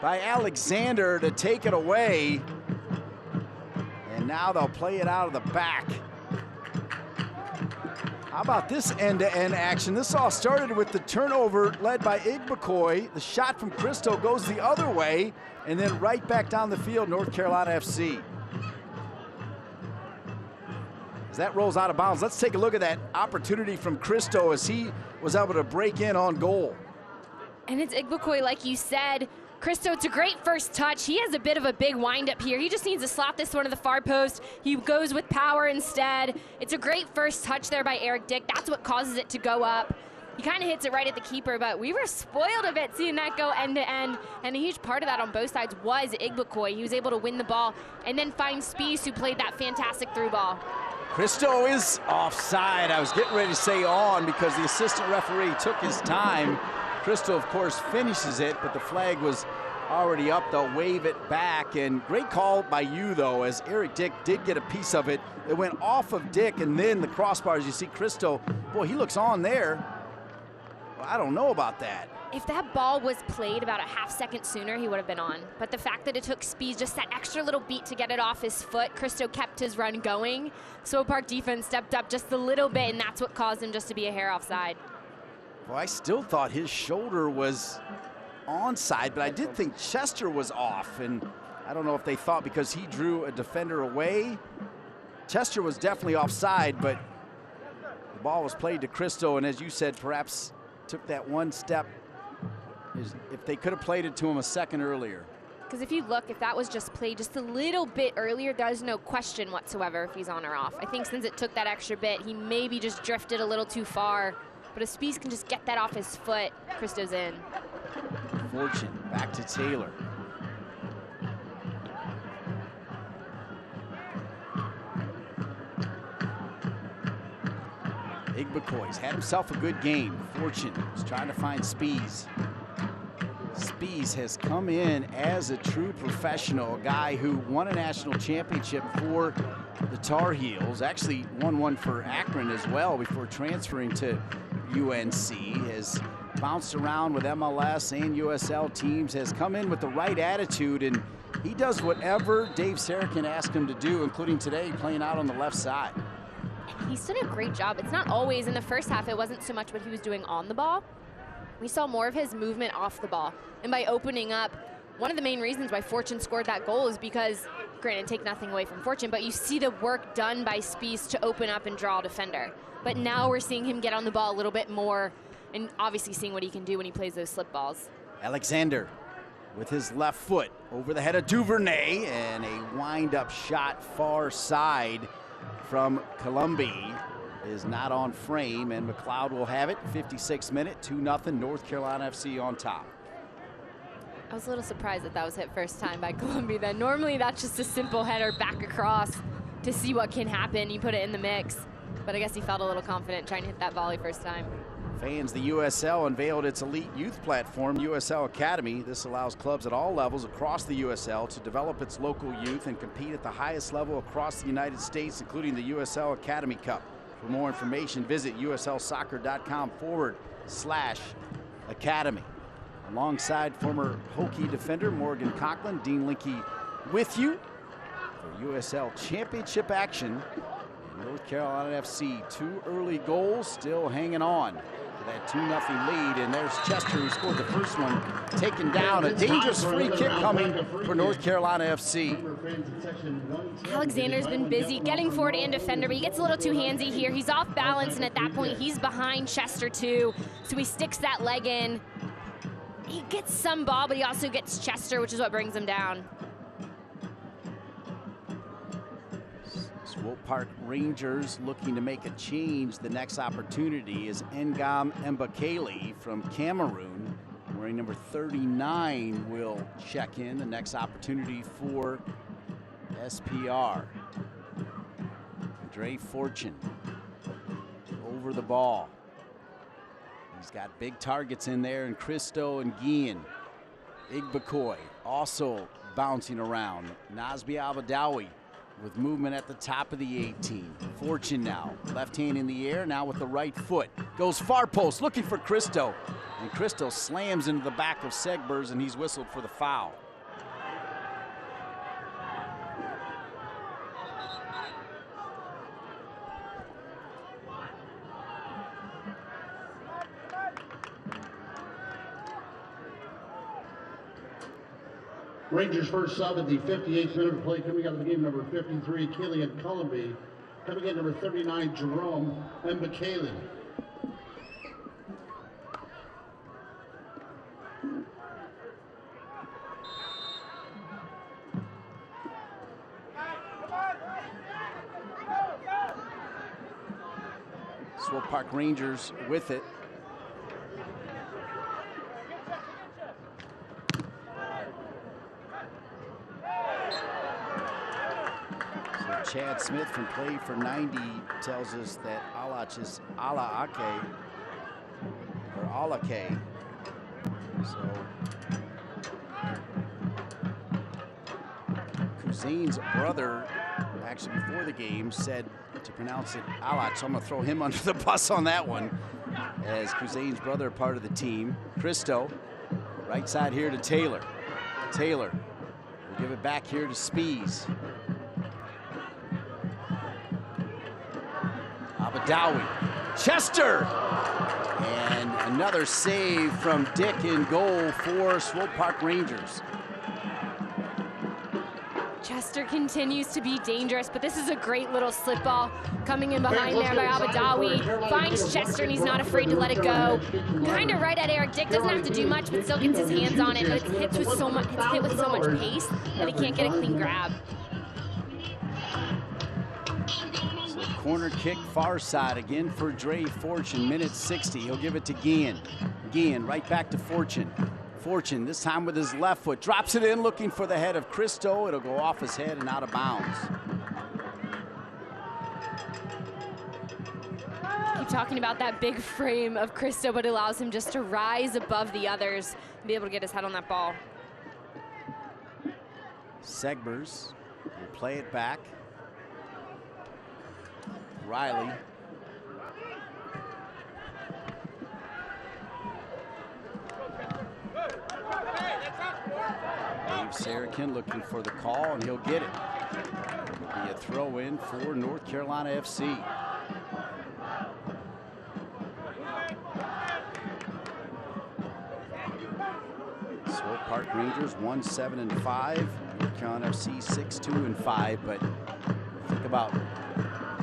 by Alexander to take it away. And now they'll play it out of the back. How about this end-to-end action? This all started with the turnover led by Igbekoy. The shot from Cristo goes the other way, and then right back down the field, North Carolina FC. As that rolls out of bounds, let's take a look at that opportunity from Cristo as he was able to break in on goal. And it's Igbekoy, like you said. Cristo, it's a great first touch. He has a bit of a big wind-up here. He just needs to slap this one to the far post. He goes with power instead. It's a great first touch there by Eric Dick. That's what causes it to go up. He kind of hits it right at the keeper, but we were spoiled a bit seeing that go end-to-end. And a huge part of that on both sides was Igbekoy. He was able to win the ball and then find Spies, who played that fantastic through ball. Cristo is offside. I was getting ready to say on because the assistant referee took his time. Cristo, of course, finishes it, but the flag was already up. They'll wave it back, and great call by you, though, as Eric Dick did get a piece of it. It went off of Dick, and then the crossbars. You see Cristo, boy, he looks on there. Well, I don't know about that. If that ball was played about a half second sooner, he would have been on. But the fact that it took Spies just that extra little beat to get it off his foot, Cristo kept his run going. Swope Park defense stepped up just a little bit, and that's what caused him just to be a hair offside. Well, I still thought his shoulder was onside, but I did think Chester was off, and I don't know if they thought because he drew a defender away. Chester was definitely offside, but the ball was played to Cristo, and as you said, perhaps took that one step if they could have played it to him a second earlier. Because if you look, if that was just played just a little bit earlier, there's no question whatsoever if he's on or off. I think since it took that extra bit, he maybe just drifted a little too far. But if Spies can just get that off his foot, Cristo's in. Fortune back to Taylor. Igbekoy's had himself a good game. Fortune is trying to find Spies. Spies has come in as a true professional, a guy who won a national championship for the Tar Heels, actually won one for Akron as well before transferring to UNC, has bounced around with MLS and USL teams, has come in with the right attitude, and he does whatever Dave Sarakin asked him to do, including today playing out on the left side. He's done a great job. It's not always, in the first half, it wasn't so much what he was doing on the ball. We saw more of his movement off the ball. And by opening up, one of the main reasons why Fortune scored that goal is because, granted, take nothing away from Fortune, but you see the work done by Spies to open up and draw a defender. But now we're seeing him get on the ball a little bit more and obviously seeing what he can do when he plays those slip balls. Alexander with his left foot over the head of Duvernay, and a wind-up shot far side from Columbi is not on frame, and McLeod will have it. 56th minute, 2-0, North Carolina FC on top. I was a little surprised that was hit first time by Columbi then. Normally that's just a simple header back across to see what can happen. You put it in the mix. But I guess he felt a little confident trying to hit that volley first time. Fans, the USL unveiled its elite youth platform, USL Academy. This allows clubs at all levels across the USL to develop its local youth and compete at the highest level across the United States, including the USL Academy Cup. For more information, visit uslsoccer.com/academy. Alongside former Hokie defender Morgan Conklin, Dean Linke with you for USL Championship action. North Carolina FC, 2 early goals, still hanging on to that 2-0 lead, and there's Chester who scored the first one, taken down. A dangerous free kick coming for North Carolina FC. Alexander's been busy getting forward and defender, but he gets a little too handsy here. He's off balance, and at that point, he's behind Chester too, so he sticks that leg in. He gets some ball, but he also gets Chester, which is what brings him down. Swope Park Rangers looking to make a change. The next opportunity is Ngam Mbakele from Cameroon, wearing number 39, will check in. The next opportunity for SPR. Dre Fortune over the ball. He's got big targets in there, and Cristo and Guillen. Igbekoy also bouncing around. Nasbi Abadawi with movement at the top of the 18. Fortune now, left hand in the air, now with the right foot. Goes far post, looking for Cristo. And Cristo slams into the back of Segbers, and he's whistled for the foul. Rangers first sub at the 58th minute of play, coming out of the game, number 53, Killian Cullumby. Coming in, number 39, Jerome Mbakele. Swope Park Rangers with it. Chad Smith from Play for 90 tells us that Alach is Alake or Alake. So Cousin's brother, actually before the game, said to pronounce it Alach. So I'm gonna throw him under the bus on that one, as Cousin's brother, part of the team. Cristo, right side here to Taylor. Taylor will give it back here to Spees. Abadawi, Chester, and another save from Dick in goal for Swope Park Rangers. Chester continues to be dangerous, but this is a great little slip ball coming in behind there by Abadawi. Finds Chester and he's not afraid to let it go. Kind of right at Eric Dick, doesn't have to do much, but still gets his hands on it. But it's hit with so much pace that he can't get a clean grab. Corner kick far side again for Dre Fortune, minute 60. He'll give it to Gian. Gian right back to Fortune. Fortune this time with his left foot. Drops it in looking for the head of Cristo. It'll go off his head and out of bounds. Keep talking about that big frame of Cristo, but it allows him just to rise above the others and be able to get his head on that ball. Segbers will play it back. Riley. Dave Sarakin looking for the call, and he'll get it. It'll be a throw in for North Carolina FC. Swope Park Rangers 1-7-5. North Carolina FC 6-2-5. But think about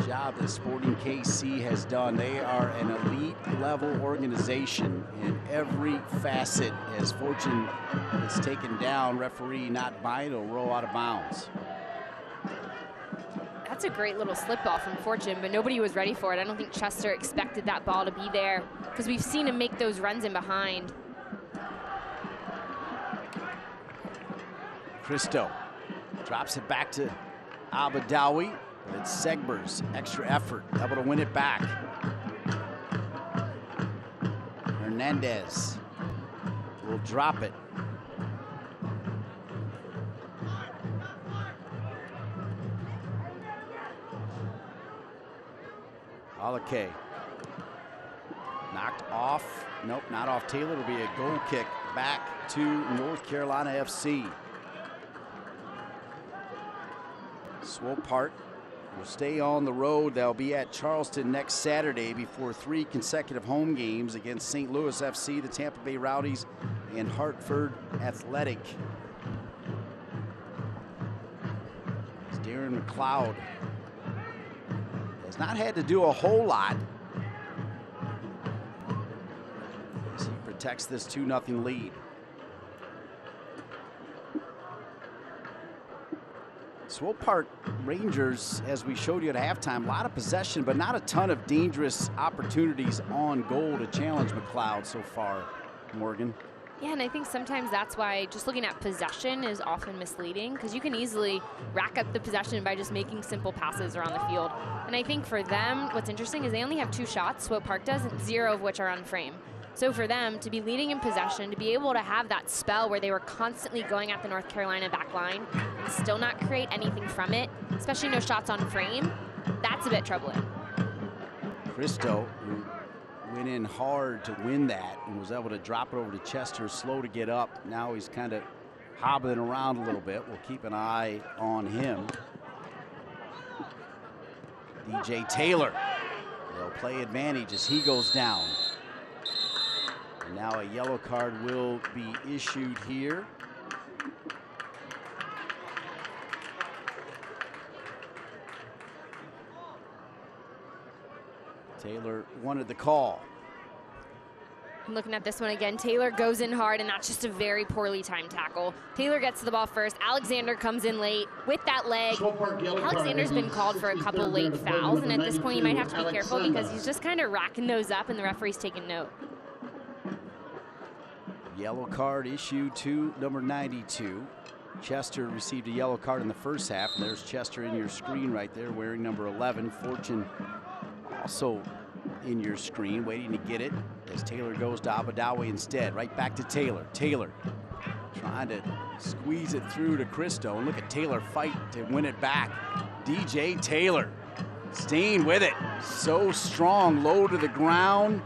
job that Sporting KC has done. They are an elite level organization in every facet. As Fortune is taken down, referee not buying, it'll roll out of bounds. That's a great little slip ball from Fortune, but nobody was ready for it. I don't think Chester expected that ball to be there, because we've seen him make those runs in behind. Cristo drops it back to Abadawi. It's Segbers, extra effort, able to win it back. Hernandez will drop it. Alake knocked off. Nope, not off Taylor. It'll be a goal kick back to North Carolina FC. Swope Park will stay on the road. They'll be at Charleston next Saturday before 3 consecutive home games against St. Louis FC, the Tampa Bay Rowdies, and Hartford Athletic. As Darren McLeod has not had to do a whole lot as he protects this 2-0 lead. Swope Park Rangers, as we showed you at halftime, a lot of possession, but not a ton of dangerous opportunities on goal to challenge McLeod so far, Morgan. Yeah, and I think sometimes that's why just looking at possession is often misleading, because you can easily rack up the possession by just making simple passes around the field. And I think for them, what's interesting is they only have 2 shots, Swope Park does, and 0 of which are on frame. So for them to be leading in possession, to be able to have that spell where they were constantly going at the North Carolina back line and still not create anything from it, especially no shots on frame, that's a bit troubling. Cristo, who went in hard to win that and was able to drop it over to Chester, slow to get up. Now he's kind of hobbling around a little bit. We'll keep an eye on him. DJ Taylor, they'll play advantage as he goes down. And now a yellow card will be issued here. Taylor wanted the call. I'm looking at this one again. Taylor goes in hard, and that's just a very poorly timed tackle. Taylor gets to the ball first. Alexander comes in late with that leg. Alexander's been called for a couple late fouls, and at this point, you might have to be careful because he's just kind of racking those up, and the referee's taking note. Yellow card issued to number 92. Chester received a yellow card in the first half, and there's Chester in your screen right there wearing number 11. Fortune also in your screen, waiting to get it as Taylor goes to Abadawi instead. Right back to Taylor. Taylor trying to squeeze it through to Christo, and look at Taylor fight to win it back. DJ Taylor staying with it. So strong, low to the ground.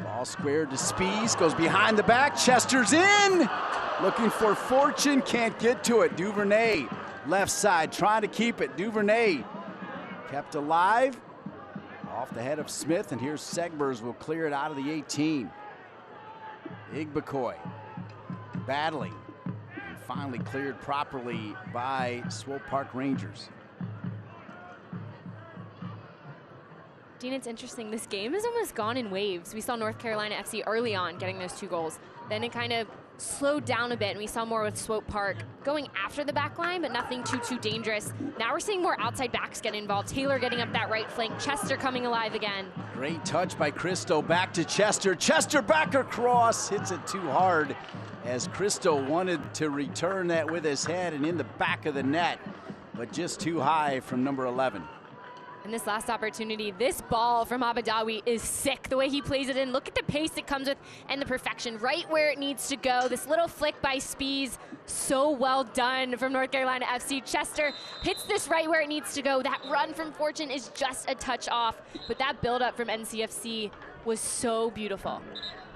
Ball squared to Spees, goes behind the back. Chester's in. Looking for Fortune, can't get to it. Duvernay, left side, trying to keep it. Duvernay kept alive. Off the head of Smith, and here's Segbers will clear it out of the 18. Igbekoy battling and finally cleared properly by Swope Park Rangers. Dean, it's interesting. This game has almost gone in waves. We saw North Carolina FC early on getting those 2 goals. Then it kind of slowed down a bit, and we saw more with Swope Park going after the back line, but nothing too dangerous. Now we're seeing more outside backs get involved. Taylor getting up that right flank. Chester coming alive again. Great touch by Christo, back to Chester. Chester back across, hits it too hard as Christo wanted to return that with his head and in the back of the net, but just too high from number 11. And this last opportunity, this ball from Abadawi is sick. The way he plays it in, look at the pace it comes with and the perfection, right where it needs to go. This little flick by Spees, so well done from North Carolina FC. Chester hits this right where it needs to go. That run from Fortune is just a touch off, but that build-up from NCFC was so beautiful.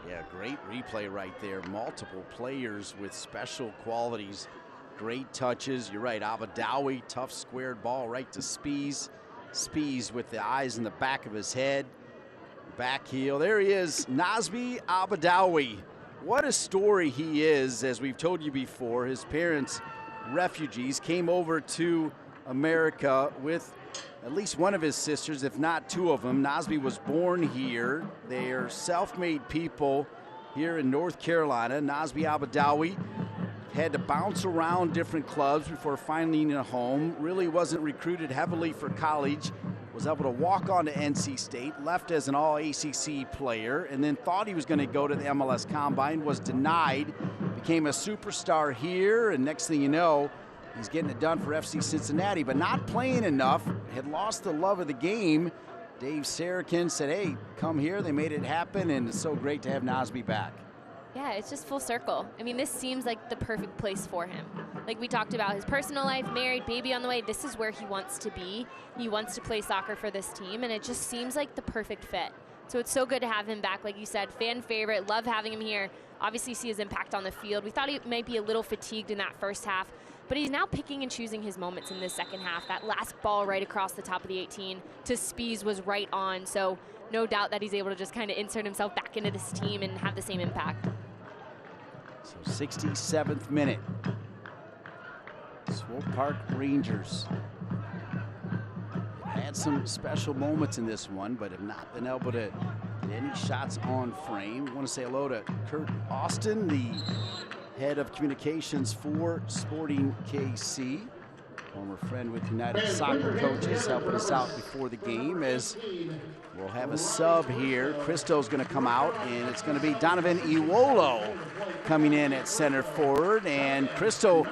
Yeah, great replay right there. Multiple players with special qualities. Great touches. You're right, Abadawi, tough squared ball right to Spees. Spees with the eyes in the back of his head. Back heel. There he is, Nazbi Abadawi. What a story he is, as we've told you before. His parents, refugees, came over to America with at least one of his sisters, if not 2 of them. Nazbi was born here. They are self-made people here in North Carolina. Nazbi Abadawi had to bounce around different clubs before finding a home. Really wasn't recruited heavily for college. Was able to walk on to NC State, left as an all-ACC player, and then thought he was going to go to the MLS Combine, was denied, became a superstar here, and next thing you know, he's getting it done for FC Cincinnati, but not playing enough, had lost the love of the game. Dave Sarakin said, hey, come here. They made it happen, and it's so great to have Nazbi back. Yeah, it's just full circle. I mean, this seems like the perfect place for him. Like we talked about, his personal life, married, baby on the way, this is where he wants to be. He wants to play soccer for this team, and it just seems like the perfect fit. So it's so good to have him back, like you said, fan favorite, love having him here. Obviously see his impact on the field. We thought he might be a little fatigued in that first half, but he's now picking and choosing his moments in this second half. That last ball right across the top of the 18 to Spees was right on, so no doubt that he's able to just kind of insert himself back into this team and have the same impact. So 67th minute. Swope Park Rangers had some special moments in this one, but have not been able to get any shots on frame. I want to say hello to Kurt Austin, the head of communications for Sporting KC. Former friend with United Soccer Coaches, helping us out before the game, as we'll have a sub here. Christo's going to come out, and it's going to be Donovan Iwolo coming in at center forward. And Christo,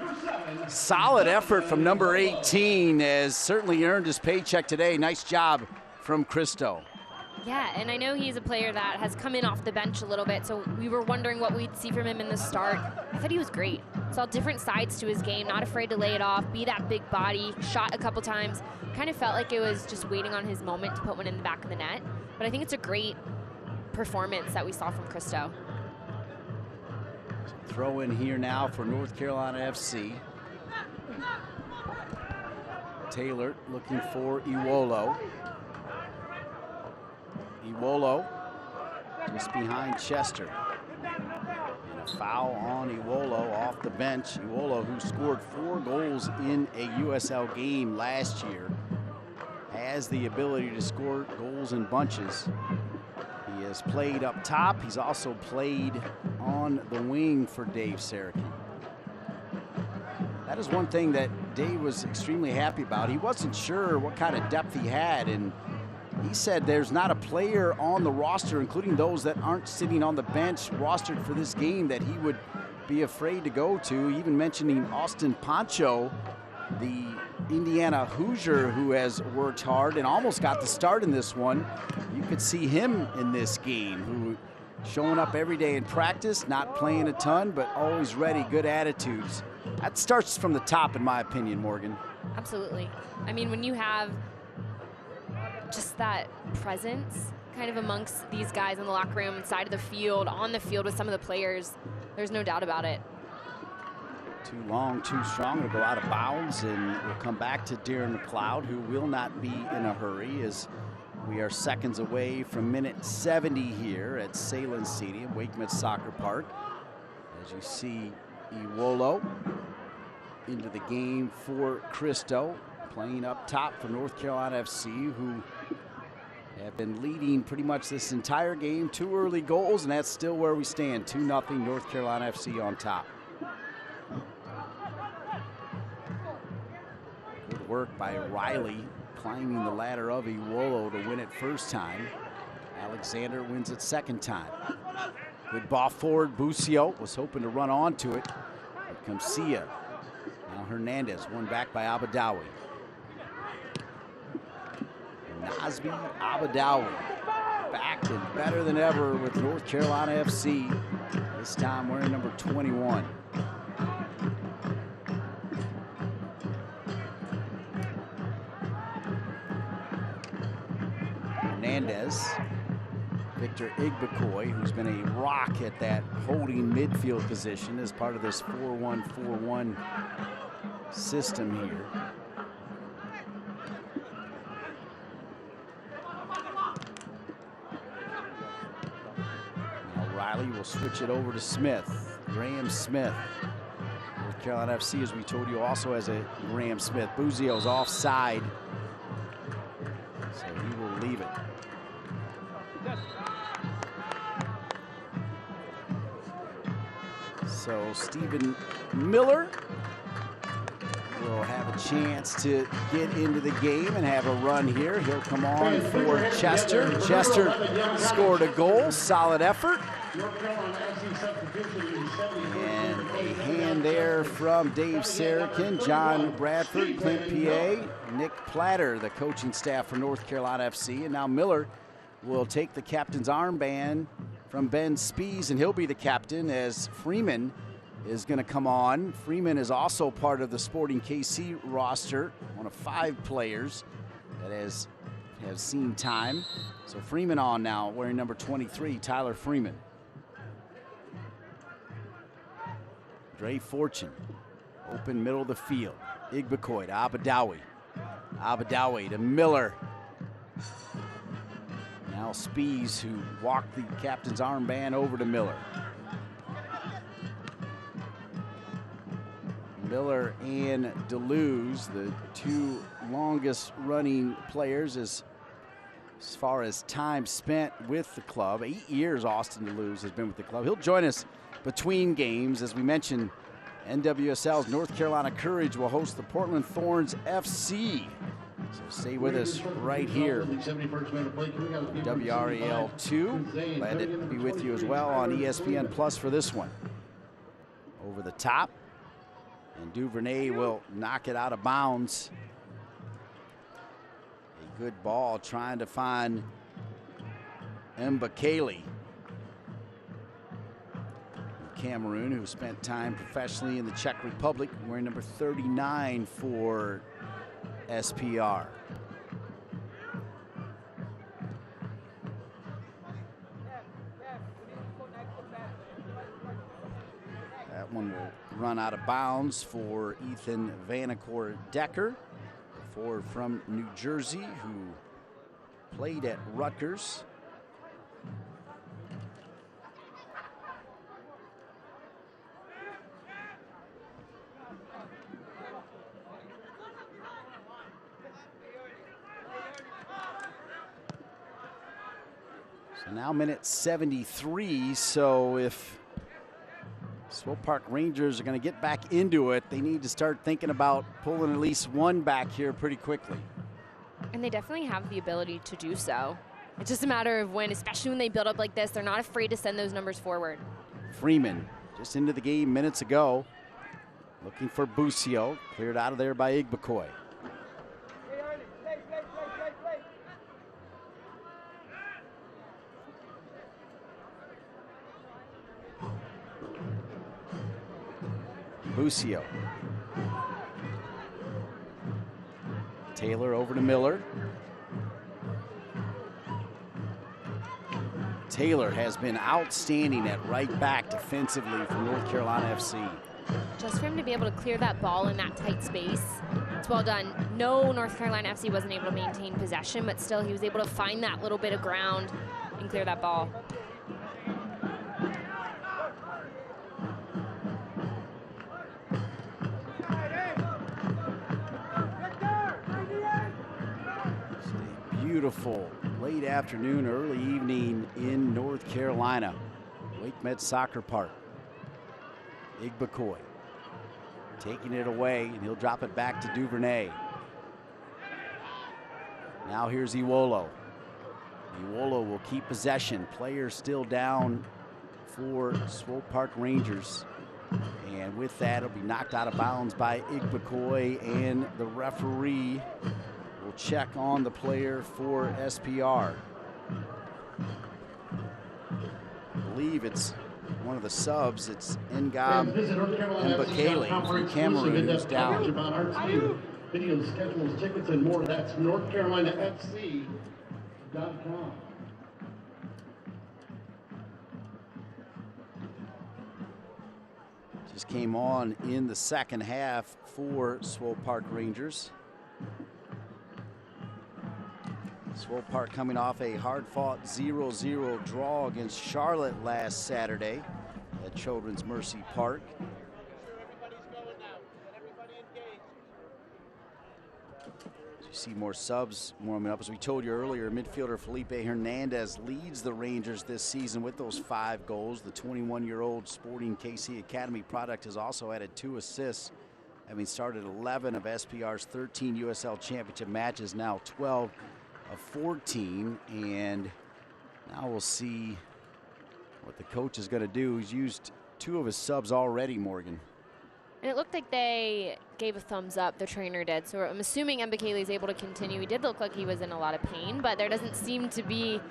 solid effort from number 18, has certainly earned his paycheck today. Nice job from Christo. Yeah, and I know he's a player that has come in off the bench a little bit, so we were wondering what we'd see from him in the start. I thought he was great. Saw different sides to his game, not afraid to lay it off, be that big body, shot a couple times. Kind of felt like it was just waiting on his moment to put one in the back of the net. But I think it's a great performance that we saw from Christo. Throw in here now for North Carolina FC. Taylor looking for Iwolo. Iwolo just behind Chester. And a foul on Iwolo off the bench. Iwolo, who scored 4 goals in a USL game last year, has the ability to score goals in bunches. He has played up top. He's also played on the wing for Dave Sarakin. That is one thing that Dave was extremely happy about. He wasn't sure what kind of depth he had, and he said there's not a player on the roster, including those that aren't sitting on the bench rostered for this game, that he would be afraid to go to, even mentioning Austin Pancho, the Indiana Hoosier, who has worked hard and almost got the start in this one. You could see him in this game, who showing up every day in practice, not playing a ton, but always ready, good attitudes. That starts from the top, in my opinion, Morgan. Absolutely. I mean, when you have just that presence kind of amongst these guys in the locker room, inside of the field, on the field with some of the players, there's no doubt about it. Too long, too strong to go out of bounds, and we'll come back to Darren McLeod, who will not be in a hurry, as we are seconds away from minute 70 here at Salem Stadium, Wake Med Soccer Park. As you see Iwolo into the game for Christo, playing up top for North Carolina FC, who have been leading pretty much this entire game. 2 early goals, and that's still where we stand. 2-0 North Carolina FC on top. Good work by Riley, climbing the ladder of Iwolo to win it first time. Alexander wins it second time. Good ball forward. Busio was hoping to run onto it. Here comes Sia. Now Hernandez, won back by Abadawi. Nasby Abadawi back and better than ever with North Carolina FC. This time wearing number 21. Hernandez, Victor Igbekoy, who's been a rock at that holding midfield position as part of this 4-1-4-1 system here. Now Riley will switch it over to Smith, Graham Smith. North Carolina FC, as we told you, also has a Graham Smith. Buzio's offside, so he will leave it. So Stephen Miller will have a chance to get into the game and have a run here. He'll come on for Chester. Chester scored a goal, solid effort. And a hand there from Dave Sarakin, John Bradford, Clint P.A., Nick Platter, the coaching staff for North Carolina FC. And now Miller will take the captain's armband from Ben Spees, and he'll be the captain as Freeman is going to come on. Freeman is also part of the Sporting KC roster, one of 5 players that has seen time. So Freeman on now, wearing number 23, Tyler Freeman. Dre Fortune, open middle of the field. Igbekoy to Abadawi. Abadawi to Miller. Now Spees, who walked the captain's armband over to Miller. Miller and DeLuz, the 2 longest running players as far as time spent with the club. 8 years Austin DeLuz has been with the club. He'll join us between games. As we mentioned, NWSL's North Carolina Courage will host the Portland Thorns FC. So stay with us right here. WRAL2. Glad to be with you as well on ESPN Plus for this one. Over the top. And Duvernay will knock it out of bounds. A good ball trying to find Mbakele, Cameroon, who spent time professionally in the Czech Republic, wearing number 39 for SPR. That one will run out of bounds for Ethan Vanacore Decker, a forward from New Jersey who played at Rutgers. So now minute 73, so if Swope Park Rangers are going to get back into it, they need to start thinking about pulling at least one back here pretty quickly. And they definitely have the ability to do so. It's just a matter of when, especially when they build up like this, they're not afraid to send those numbers forward. Freeman just into the game minutes ago, looking for Busio, cleared out of there by Igbekoy. Busio. Taylor over to Miller. Taylor has been outstanding at right back defensively for North Carolina FC. Just for him to be able to clear that ball in that tight space, it's well done. No, North Carolina FC wasn't able to maintain possession, but still he was able to find that little bit of ground and clear that ball. Beautiful late afternoon, early evening in North Carolina. Wake Med Soccer Park. Igbekoy taking it away, and he'll drop it back to Duvernay. Now here's Iwolo. Iwolo will keep possession. Players still down for Swope Park Rangers. And with that, it'll be knocked out of bounds by Igbekoy, and the referee will check on the player for SPR. I believe it's one of the subs. It's Ngam Mbakele from Cameroon who's down. About our team, video schedules, tickets, and more. That's NorthCarolinaFC.com. Just came on in the second half for Swope Park Rangers. Swope Park coming off a hard-fought 0-0 draw against Charlotte last Saturday at Children's Mercy Park. You see more subs warming up. As we told you earlier, midfielder Felipe Hernandez leads the Rangers this season with those 5 goals. The 21-year-old Sporting KC Academy product has also added 2 assists, having started 11 of SPR's 13 USL Championship matches, now 12 of 14, and now we'll see what the coach is going to do. He's used 2 of his subs already, Morgan. And it looked like they gave a thumbs up, the trainer did. So I'm assuming Mbakele is able to continue. He did look like he was in a lot of pain, but there doesn't seem to be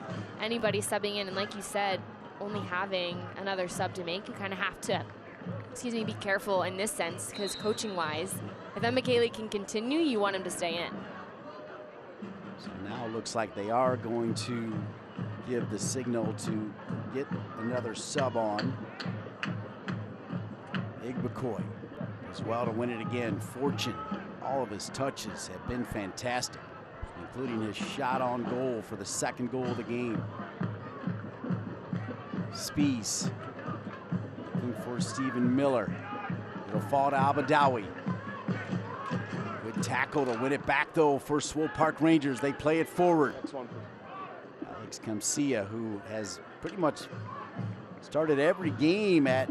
anybody subbing in. And like you said, only having another sub to make, you kind of have to, be careful in this sense, because coaching-wise, if Mbakele can continue, you want him to stay in. So now it looks like they are going to give the signal to get another sub on. Igbekoy as well to win it again. Fortune, all of his touches have been fantastic, including his shot on goal for the 2nd goal of the game. Spies looking for Stephen Miller. It'll fall to Abadawi. Good tackle to win it back, though, for Swope Park Rangers. They play it forward. Alex Kamsia, who has pretty much started every game at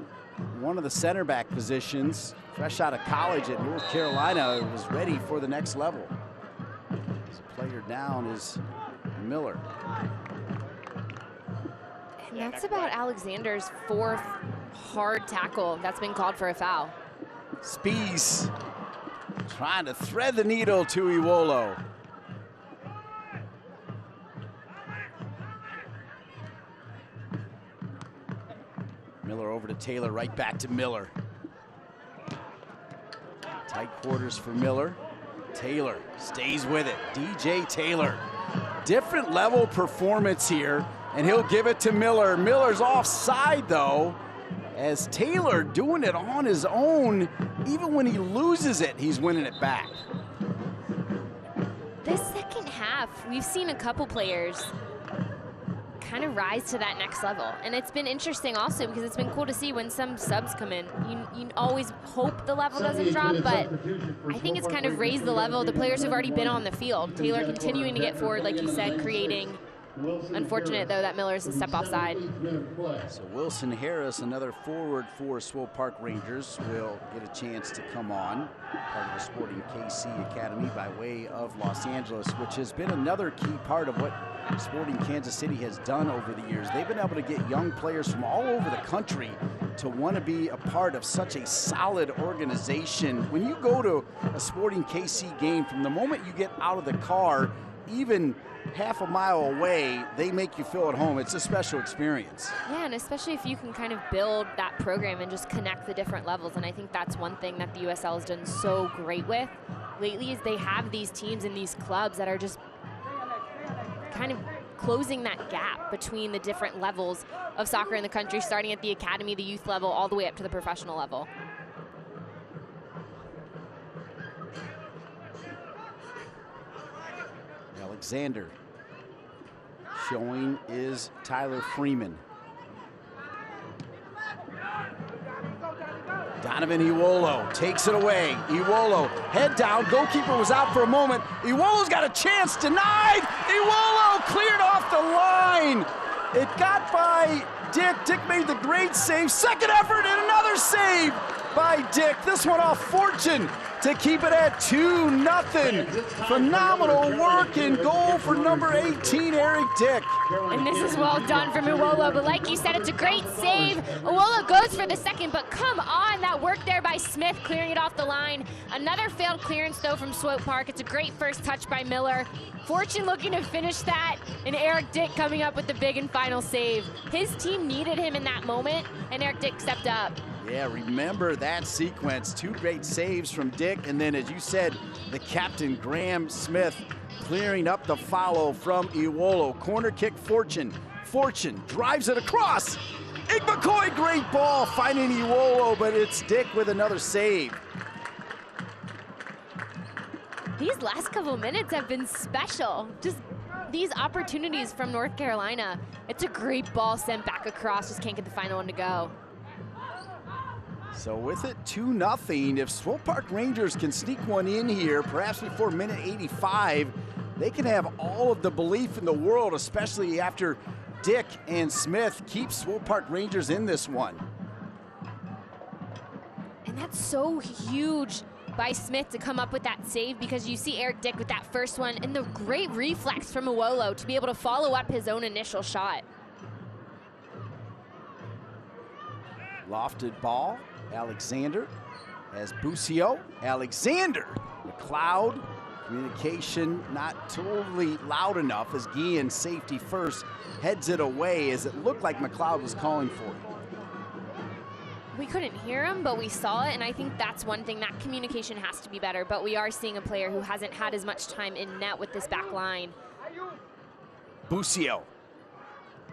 one of the center back positions, fresh out of college at North Carolina, was ready for the next level. This player down is Miller. And that's about Alexander's 4th hard tackle that's been called for a foul. Spies trying to thread the needle to Iwolo. Miller over to Taylor, right back to Miller. Tight quarters for Miller. Taylor stays with it. DJ Taylor. Different level performance here, and he'll give it to Miller. Miller's offside though, as Taylor doing it on his own. Even when he loses it, he's winning it back. This second half, we've seen a couple players kind of rise to that next level. And it's been interesting also because it's been cool to see when some subs come in. You always hope the level doesn't drop, but I think it's kind of raised the level. The players have already been on the field. Taylor continuing to get forward, like you said, creating. Unfortunate, though, that Miller's a step offside. So Wilson Harris, another forward for Swope Park Rangers, will get a chance to come on. Part of the Sporting KC Academy by way of Los Angeles, which has been another key part of what Sporting Kansas City has done over the years. They've been able to get young players from all over the country to want to be a part of such a solid organization. When you go to a Sporting KC game, from the moment you get out of the car, even half a mile away, they make you feel at home. It's a special experience. Yeah, and especially if you can kind of build that program and just connect the different levels. And I think that's one thing that the USL has done so great with lately is they have these teams and these clubs that are just kind of closing that gap between the different levels of soccer in the country, starting at the academy, the youth level, all the way up to the professional level. Alexander showing is Tyler Freeman. Donovan Iwolo takes it away. Iwolo head down, goalkeeper was out for a moment. Iwolo's got a chance, denied. Iwolo cleared off the line. It got by Dick. Dick made the great save. Second effort and another save by Dick. This one off Fortune to keep it at 2-0. Phenomenal work and goal for number 18, Eric Dick. And this is well done from Iwolo, but like you said, it's a great save. Iwolo goes for the second, but come on, that work there by Smith, clearing it off the line. Another failed clearance, though, from Swope Park. It's a great first touch by Miller. Fortune looking to finish that, and Eric Dick coming up with the big and final save. His team needed him in that moment, and Eric Dick stepped up. Yeah, remember that sequence. Two great saves from Dick, and then, as you said, the captain, Graham Smith, clearing up the follow from Iwolo. Corner kick, Fortune. Fortune drives it across. Igbakoy, great ball, finding Iwolo, but it's Dick with another save. These last couple minutes have been special. Just these opportunities from North Carolina. It's a great ball sent back across, just can't get the final one to go. So with it 2-0, if Swope Park Rangers can sneak one in here, perhaps before minute 85, they can have all of the belief in the world, especially after Dick and Smith keep Swope Park Rangers in this one. And that's so huge by Smith to come up with that save, because you see Eric Dick with that first one and the great reflex from Iwolo to be able to follow up his own initial shot. Lofted ball. Alexander as Busio. Alexander, McLeod, communication not totally loud enough as Guillen, safety first, heads it away as it looked like McLeod was calling for it. We couldn't hear him, but we saw it, and I think that's one thing. That communication has to be better, but we are seeing a player who hasn't had as much time in net with this back line. Busio.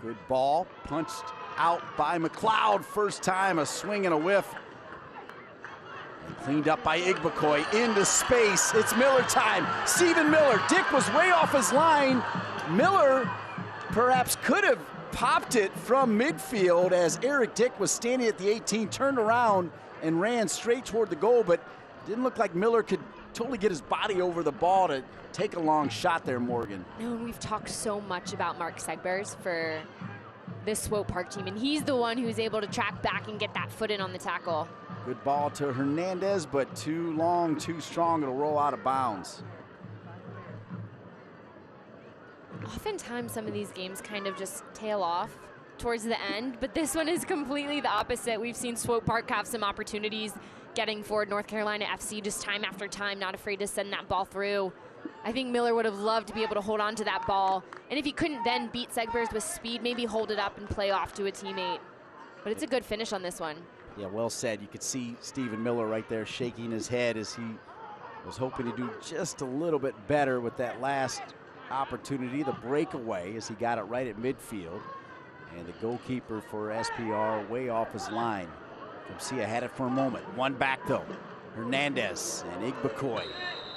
Good ball, punched out by McLeod. First time, a swing and a whiff. And cleaned up by Igbakoy into space. It's Miller time. Stephen Miller. Dick was way off his line. Miller perhaps could have popped it from midfield as Eric Dick was standing at the 18, turned around and ran straight toward the goal, but didn't look like Miller could totally get his body over the ball to take a long shot there, Morgan. No, and we've talked so much about Mark Segbers for this Swope Park team, and he's the one who's able to track back and get that foot in on the tackle. Good ball to Hernandez, but too long, too strong. It'll roll out of bounds. Oftentimes, some of these games kind of just tail off towards the end, but this one is completely the opposite. We've seen Swope Park have some opportunities getting forward. North Carolina FC just time after time, not afraid to send that ball through. I think Miller would have loved to be able to hold on to that ball, and if he couldn't then beat Segbers with speed, maybe hold it up and play off to a teammate. But it's a good finish on this one. Yeah, well said. You could see Stephen Miller right there shaking his head as he was hoping to do just a little bit better with that last opportunity, the breakaway, as he got it right at midfield. And the goalkeeper for SPR way off his line. Garcia had it for a moment. One back though. Hernandez and Igbekoy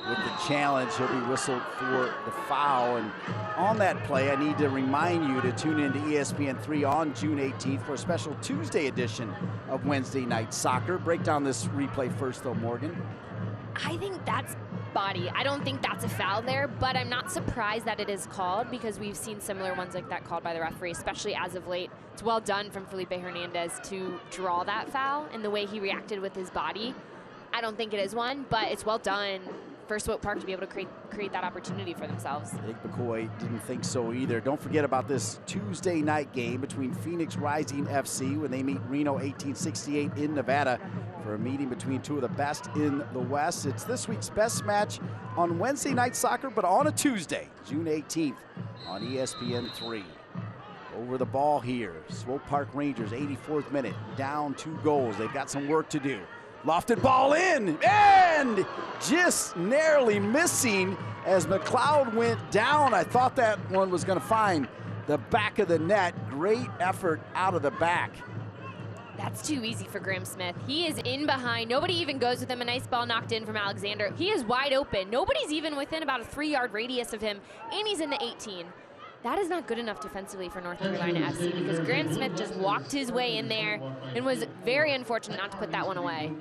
with the challenge. He'll be whistled for the foul. And on that play, I need to remind you to tune into ESPN3 on June 18th for a special Tuesday edition of Wednesday Night Soccer. Break down this replay first though, Morgan. I think that's body. I don't think that's a foul there, but I'm not surprised that it is called because we've seen similar ones like that called by the referee, especially as of late. It's well done from Felipe Hernandez to draw that foul and the way he reacted with his body. I don't think it is one, but it's well done for Swope Park to be able to create that opportunity for themselves. Igbekoy didn't think so either. Don't forget about this Tuesday night game between Phoenix Rising FC when they meet Reno 1868 in Nevada for a meeting between two of the best in the West. It's this week's best match on Wednesday Night Soccer, but on a Tuesday, June 18th on ESPN3. Over the ball here, Swope Park Rangers, 84th minute, down 2 goals. They've got some work to do. Lofted ball in, and just narrowly missing as McLeod went down. I thought that one was going to find the back of the net. Great effort out of the back. That's too easy for Graham Smith. He is in behind. Nobody even goes with him. A nice ball knocked in from Alexander. He is wide open. Nobody's even within about a 3-yard radius of him, and he's in the 18. That is not good enough defensively for North Carolina FC because Graham Smith just walked his way in there and was very unfortunate not to put that one away.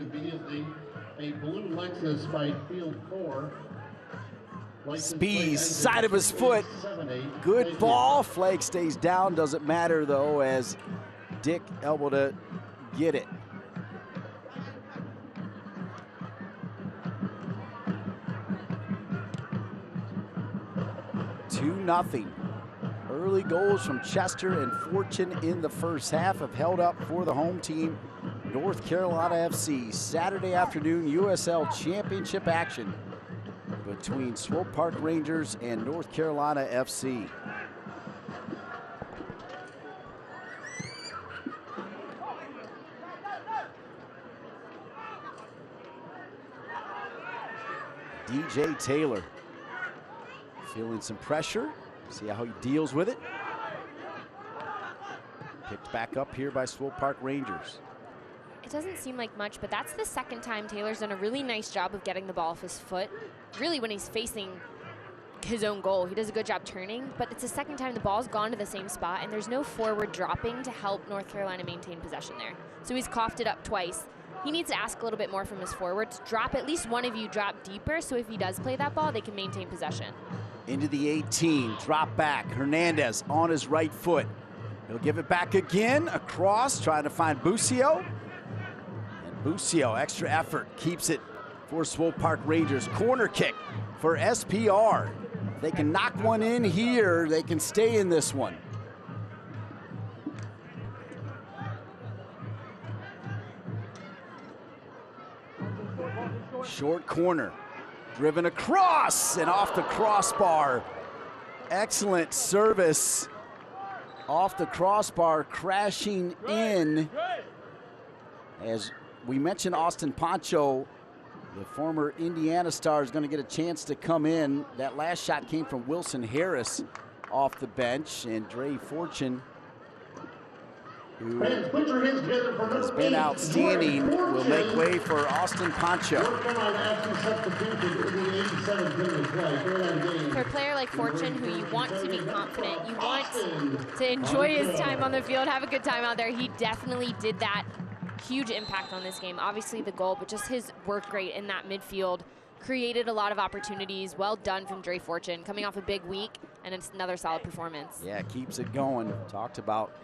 A blue Lexus by field 4. Spees, side of his foot. Good ball. Flag stays down. Doesn't matter, though, as Dick able to get it. Two nothing. Early goals from Chester and Fortune in the first half have held up for the home team, North Carolina FC. Saturday afternoon USL Championship action between Swope Park Rangers and North Carolina FC. DJ Taylor feeling some pressure. See how he deals with it. Picked back up here by Swope Park Rangers. It doesn't seem like much, but that's the second time Taylor's done a really nice job of getting the ball off his foot. Really, when he's facing his own goal, he does a good job turning, but it's the second time the ball's gone to the same spot, and there's no forward dropping to help North Carolina maintain possession there. So he's coughed it up twice. He needs to ask a little bit more from his forwards. Drop, at least one of you drop deeper, so if he does play that ball, they can maintain possession. Into the 18, drop back. Hernandez on his right foot. He'll give it back again, across, trying to find Busio. And Busio, extra effort, keeps it for Swope Park Rangers. Corner kick for SPR. If they can knock one in here, they can stay in this one. Short corner. Driven across and off the crossbar. Excellent service. Off the crossbar, crashing in. As we mentioned, Austin Pancho, the former Indiana star, is going to get a chance to come in. That last shot came from Wilson Harris off the bench, and Dre Fortune, who has been outstanding, will make way for Austin Pancho. For a player like Fortune, who you want to be confident, you want to enjoy his time on the field, have a good time out there, he definitely did that. Huge impact on this game. Obviously the goal, but just his work rate in that midfield created a lot of opportunities. Well done from Dre Fortune, coming off a big week, and it's another solid performance. Yeah, keeps it going. Talked about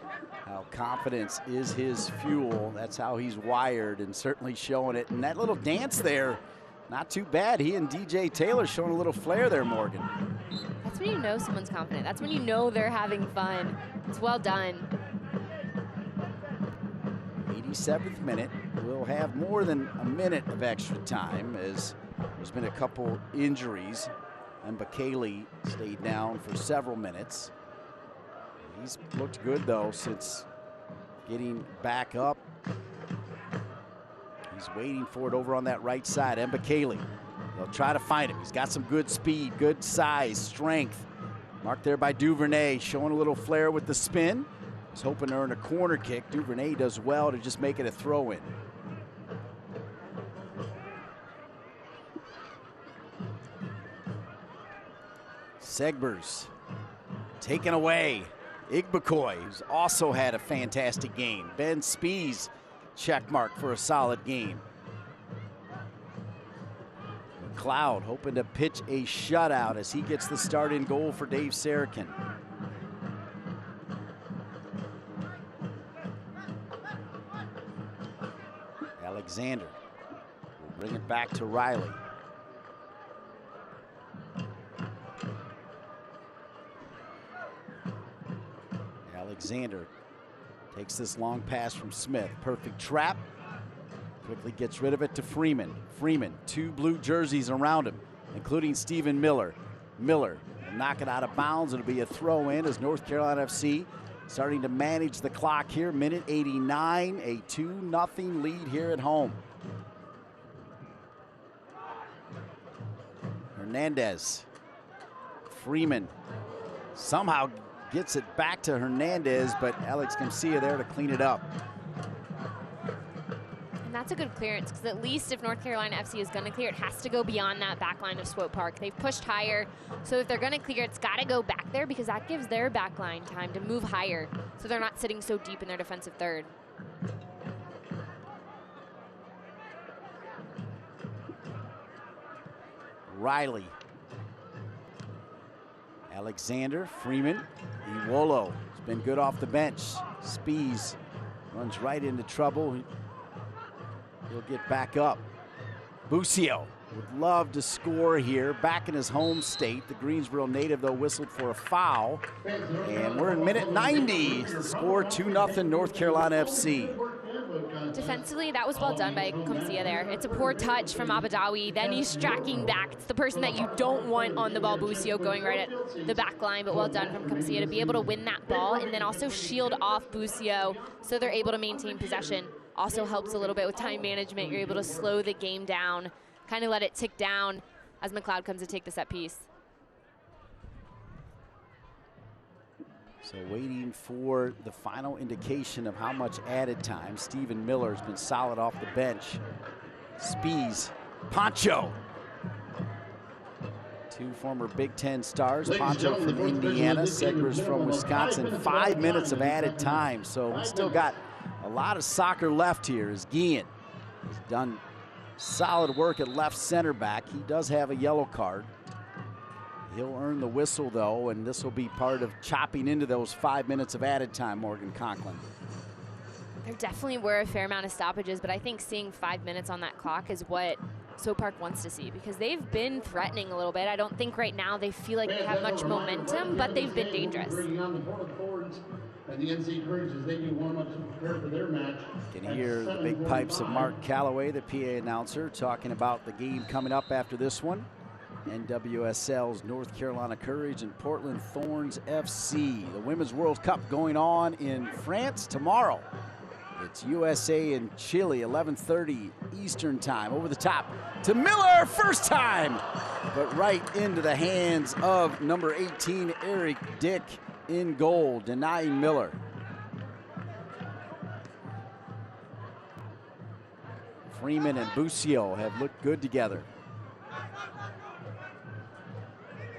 how confidence is his fuel. That's how he's wired, and certainly showing it. And that little dance there, not too bad. He and DJ Taylor showing a little flair there, Morgan. That's when you know someone's confident. That's when you know they're having fun. It's well done. 87th minute. We'll have more than a minute of extra time as there's been a couple injuries, and Bakali stayed down for several minutes. He's looked good, though, since getting back up. He's waiting for it over on that right side. Mbakele. They'll try to find him. He's got some good speed, good size, strength. Marked there by Duvernay, showing a little flair with the spin. He's hoping to earn a corner kick. Duvernay does well to just make it a throw-in. Segbers taken away. Igbekoy, who's also had a fantastic game. Ben Spees, check mark for a solid game. McLeod hoping to pitch a shutout as he gets the start in goal for Dave Sarakin. Alexander will bring it back to Riley. Alexander takes this long pass from Smith. Perfect trap. Quickly gets rid of it to Freeman. Freeman, 2 blue jerseys around him, including Stephen Miller. Miller will knock it out of bounds. It'll be a throw in as North Carolina FC starting to manage the clock here. Minute 89, a 2-0 lead here at home. Hernandez. Freeman somehow gets it back to Hernandez, but Alex Garcia there to clean it up. And that's a good clearance, because at least if North Carolina FC is going to clear, it has to go beyond that back line of Swope Park. They've pushed higher, so if they're going to clear, it's got to go back there, because that gives their back line time to move higher, so they're not sitting so deep in their defensive third. Riley. Alexander, Freeman, Iwolo has been good off the bench. Spees runs right into trouble. He'll get back up. Busio would love to score here, back in his home state. The Greensboro native, though, whistled for a foul. And we're in minute 90. Score 2-0 North Carolina FC. Defensively, that was well done by Kumsia there. It's a poor touch from Abadawi. Then he's tracking back. It's the person that you don't want on the ball, Busio, going right at the back line, but well done from Kumsia to be able to win that ball and then also shield off Busio so they're able to maintain possession. Also helps a little bit with time management. You're able to slow the game down, kind of let it tick down as McLeod comes to take the set piece. So waiting for the final indication of how much added time. Stephen Miller has been solid off the bench. Spees, Poncho. 2 former Big Ten stars. Poncho from Indiana, Segbers from Wisconsin. 5 minutes of added time. So we still got a lot of soccer left here as Guillen has done solid work at left center back. He does have a yellow card. He'll earn the whistle, though, and this will be part of chopping into those 5 minutes of added time, Morgan Conklin. There definitely were a fair amount of stoppages, but I think seeing 5 minutes on that clock is what Swope Park wants to see, because they've been threatening a little bit. I don't think right now they feel like they have much momentum, but they've been dangerous. And the NC Courage, as they do warm up to prepare for their match. You can hear the big pipes of Mark Calloway, the PA announcer, talking about the game coming up after this one. NWSL's North Carolina Courage and Portland Thorns FC. The Women's World Cup going on in France tomorrow. It's USA and Chile, 11:30 Eastern time. Over the top to Miller, first time, but right into the hands of number 18, Eric Dick, in goal, denying Miller. Freeman and Busio have looked good together.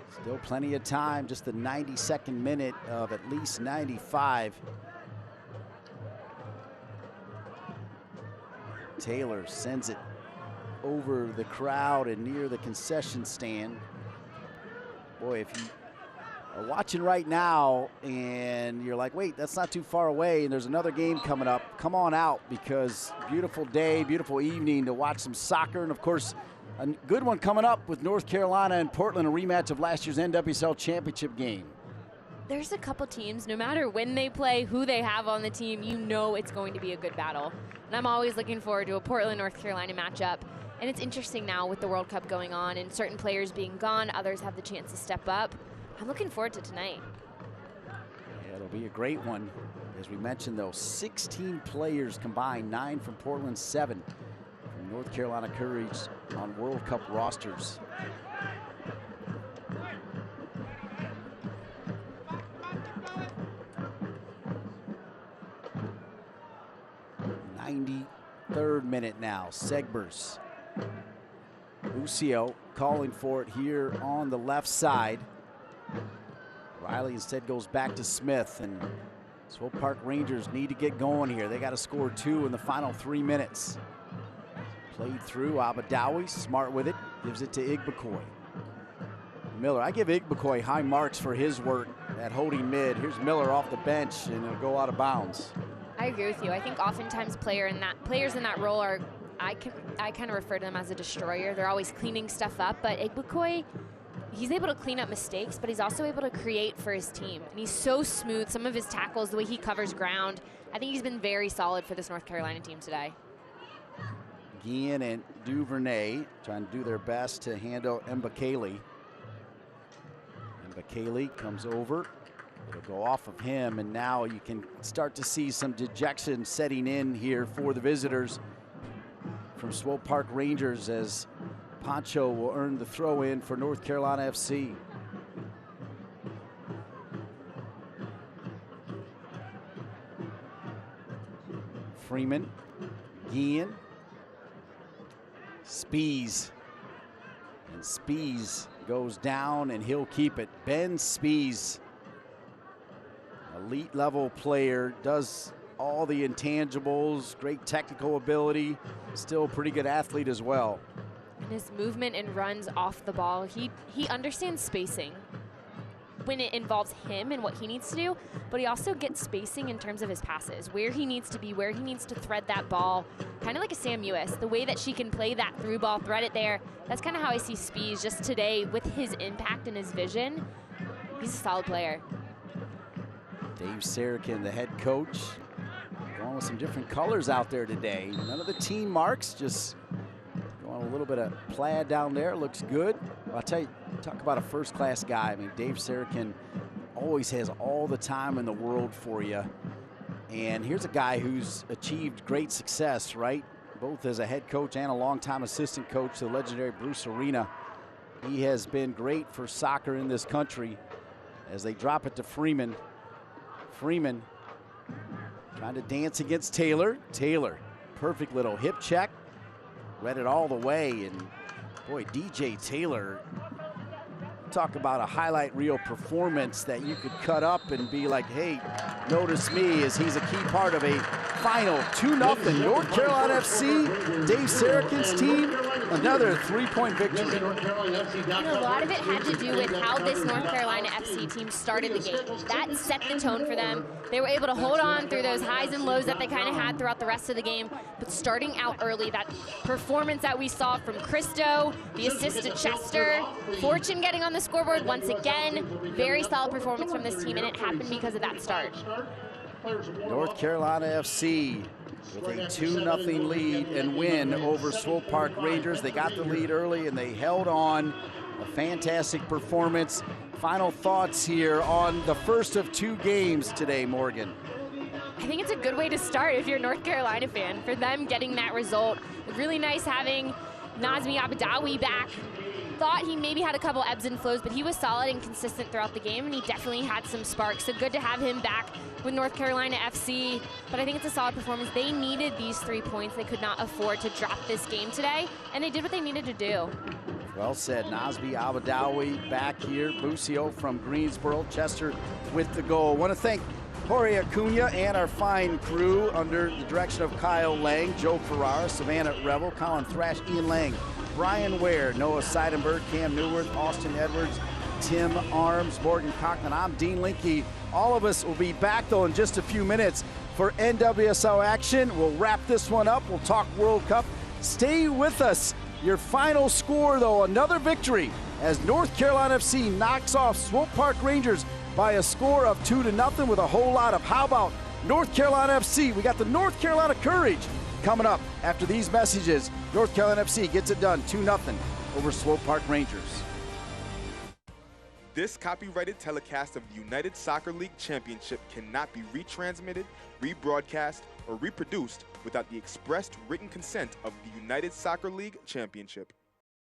Still plenty of time, just the 92nd minute of at least 95. Taylor sends it over the crowd and near the concession stand. Boy, if you are watching right now and you're like, wait, that's not too far away and there's another game coming up, come on out, because beautiful day, beautiful evening to watch some soccer. And of course, a good one coming up with North Carolina and Portland, a rematch of last year's NWSL championship game. There's a couple teams, no matter when they play, who they have on the team, you know it's going to be a good battle. And I'm always looking forward to a Portland-North Carolina matchup. And it's interesting now with the World Cup going on and certain players being gone, others have the chance to step up. I'm looking forward to tonight. Yeah, it'll be a great one As we mentioned, though, 16 players combined, 9 from Portland, 7 from North Carolina Courage on World Cup rosters. Third minute now, Segbers. Lucio calling for it here on the left side. Riley instead goes back to Smith, and Swope Park Rangers need to get going here. They got to score 2 in the final 3 minutes. Played through, Abadawi, smart with it, gives it to Igbekoy. Miller, I give Igbekoy high marks for his work at holding mid. Here's Miller off the bench, and it'll go out of bounds. I agree with you. I think oftentimes players in that role are, I kind of refer to them as a destroyer. They're always cleaning stuff up, but Igbekoy, he's able to clean up mistakes, but he's also able to create for his team. And he's so smooth. Some of his tackles, the way he covers ground, I think he's been very solid for this North Carolina team today. Guillen and Duvernay trying to do their best to handle Mbakele. Mbakele comes over. It'll go off of him, and now you can start to see some dejection setting in here for the visitors from Swope Park Rangers, as Poncho will earn the throw in for North Carolina FC. Freeman, Guillen, Spies, and Spies goes down, and he'll keep it. Ben Spies, elite level player, does all the intangibles, great technical ability, still a pretty good athlete as well. And his movement and runs off the ball, he understands spacing when it involves him and what he needs to do, but he also gets spacing in terms of his passes, where he needs to be, where he needs to thread that ball, kind of like a Sam Ewis, the way that she can play that through ball, thread it there. That's kind of how I see Spies just today with his impact and his vision. He's a solid player. Dave Sarakin, the head coach, going with some different colors out there today. None of the team marks, just going a little bit of plaid down there. Looks good. Well, I'll tell you, talk about a first-class guy. I mean, Dave Sarakin always has all the time in the world for you. And here's a guy who's achieved great success, right? Both as a head coach and a longtime assistant coach to the legendary Bruce Arena. He has been great for soccer in this country as they drop it to Freeman. Freeman trying to dance against Taylor. Taylor, perfect little hip check. Read it all the way, and boy, DJ Taylor, talk about a highlight reel performance that you could cut up and be like, hey, notice me, as he's a key part of a final 2-0 North Carolina FC. Dave Sarakin's team, another 3-point victory. And a lot of it had to do with how this North Carolina FC team started the game. That set the tone for them. They were able to hold on through those highs and lows that they kind of had throughout the rest of the game. But starting out early, that performance that we saw from Christo, the assist to Chester, Fortune getting on the scoreboard once again. Very solid performance from this team, and it happened because of that start. North Carolina FC with a 2-0 lead and win over Swope Park Rangers. They got the lead early and they held on. A fantastic performance. Final thoughts here on the first of 2 games today, Morgan. I think it's a good way to start if you're a North Carolina fan, for them getting that result. Really nice having Nazmi Abadawi back. Thought he maybe had a couple ebbs and flows, but he was solid and consistent throughout the game, and he definitely had some sparks. So good to have him back with North Carolina FC. But I think it's a solid performance. They needed these 3 points. They could not afford to drop this game today, and they did what they needed to do. Well said. Nazmi Abadawi back here. Busio from Greensboro. Chester with the goal. Want to thank Jorge Acuna and our fine crew under the direction of Kyle Lang, Joe Ferrara, Savannah Revel, Colin Thrash, Ian Lang, Brian Ware, Noah Seidenberg, Cam Newworth, Austin Edwards, Tim Arms, Morgan Cochran. I'm Dean Linke. All of us will be back, though, in just a few minutes for NWSL action. We'll wrap this one up. We'll talk World Cup. Stay with us. Your final score, though, another victory as North Carolina FC knocks off Swope Park Rangers by a score of 2-0 with a whole lot of how about North Carolina FC. We got the North Carolina Courage coming up after these messages. North Carolina FC gets it done 2-0 over Swope Park Rangers. This copyrighted telecast of the United Soccer League Championship cannot be retransmitted, rebroadcast, or reproduced without the expressed written consent of the United Soccer League Championship.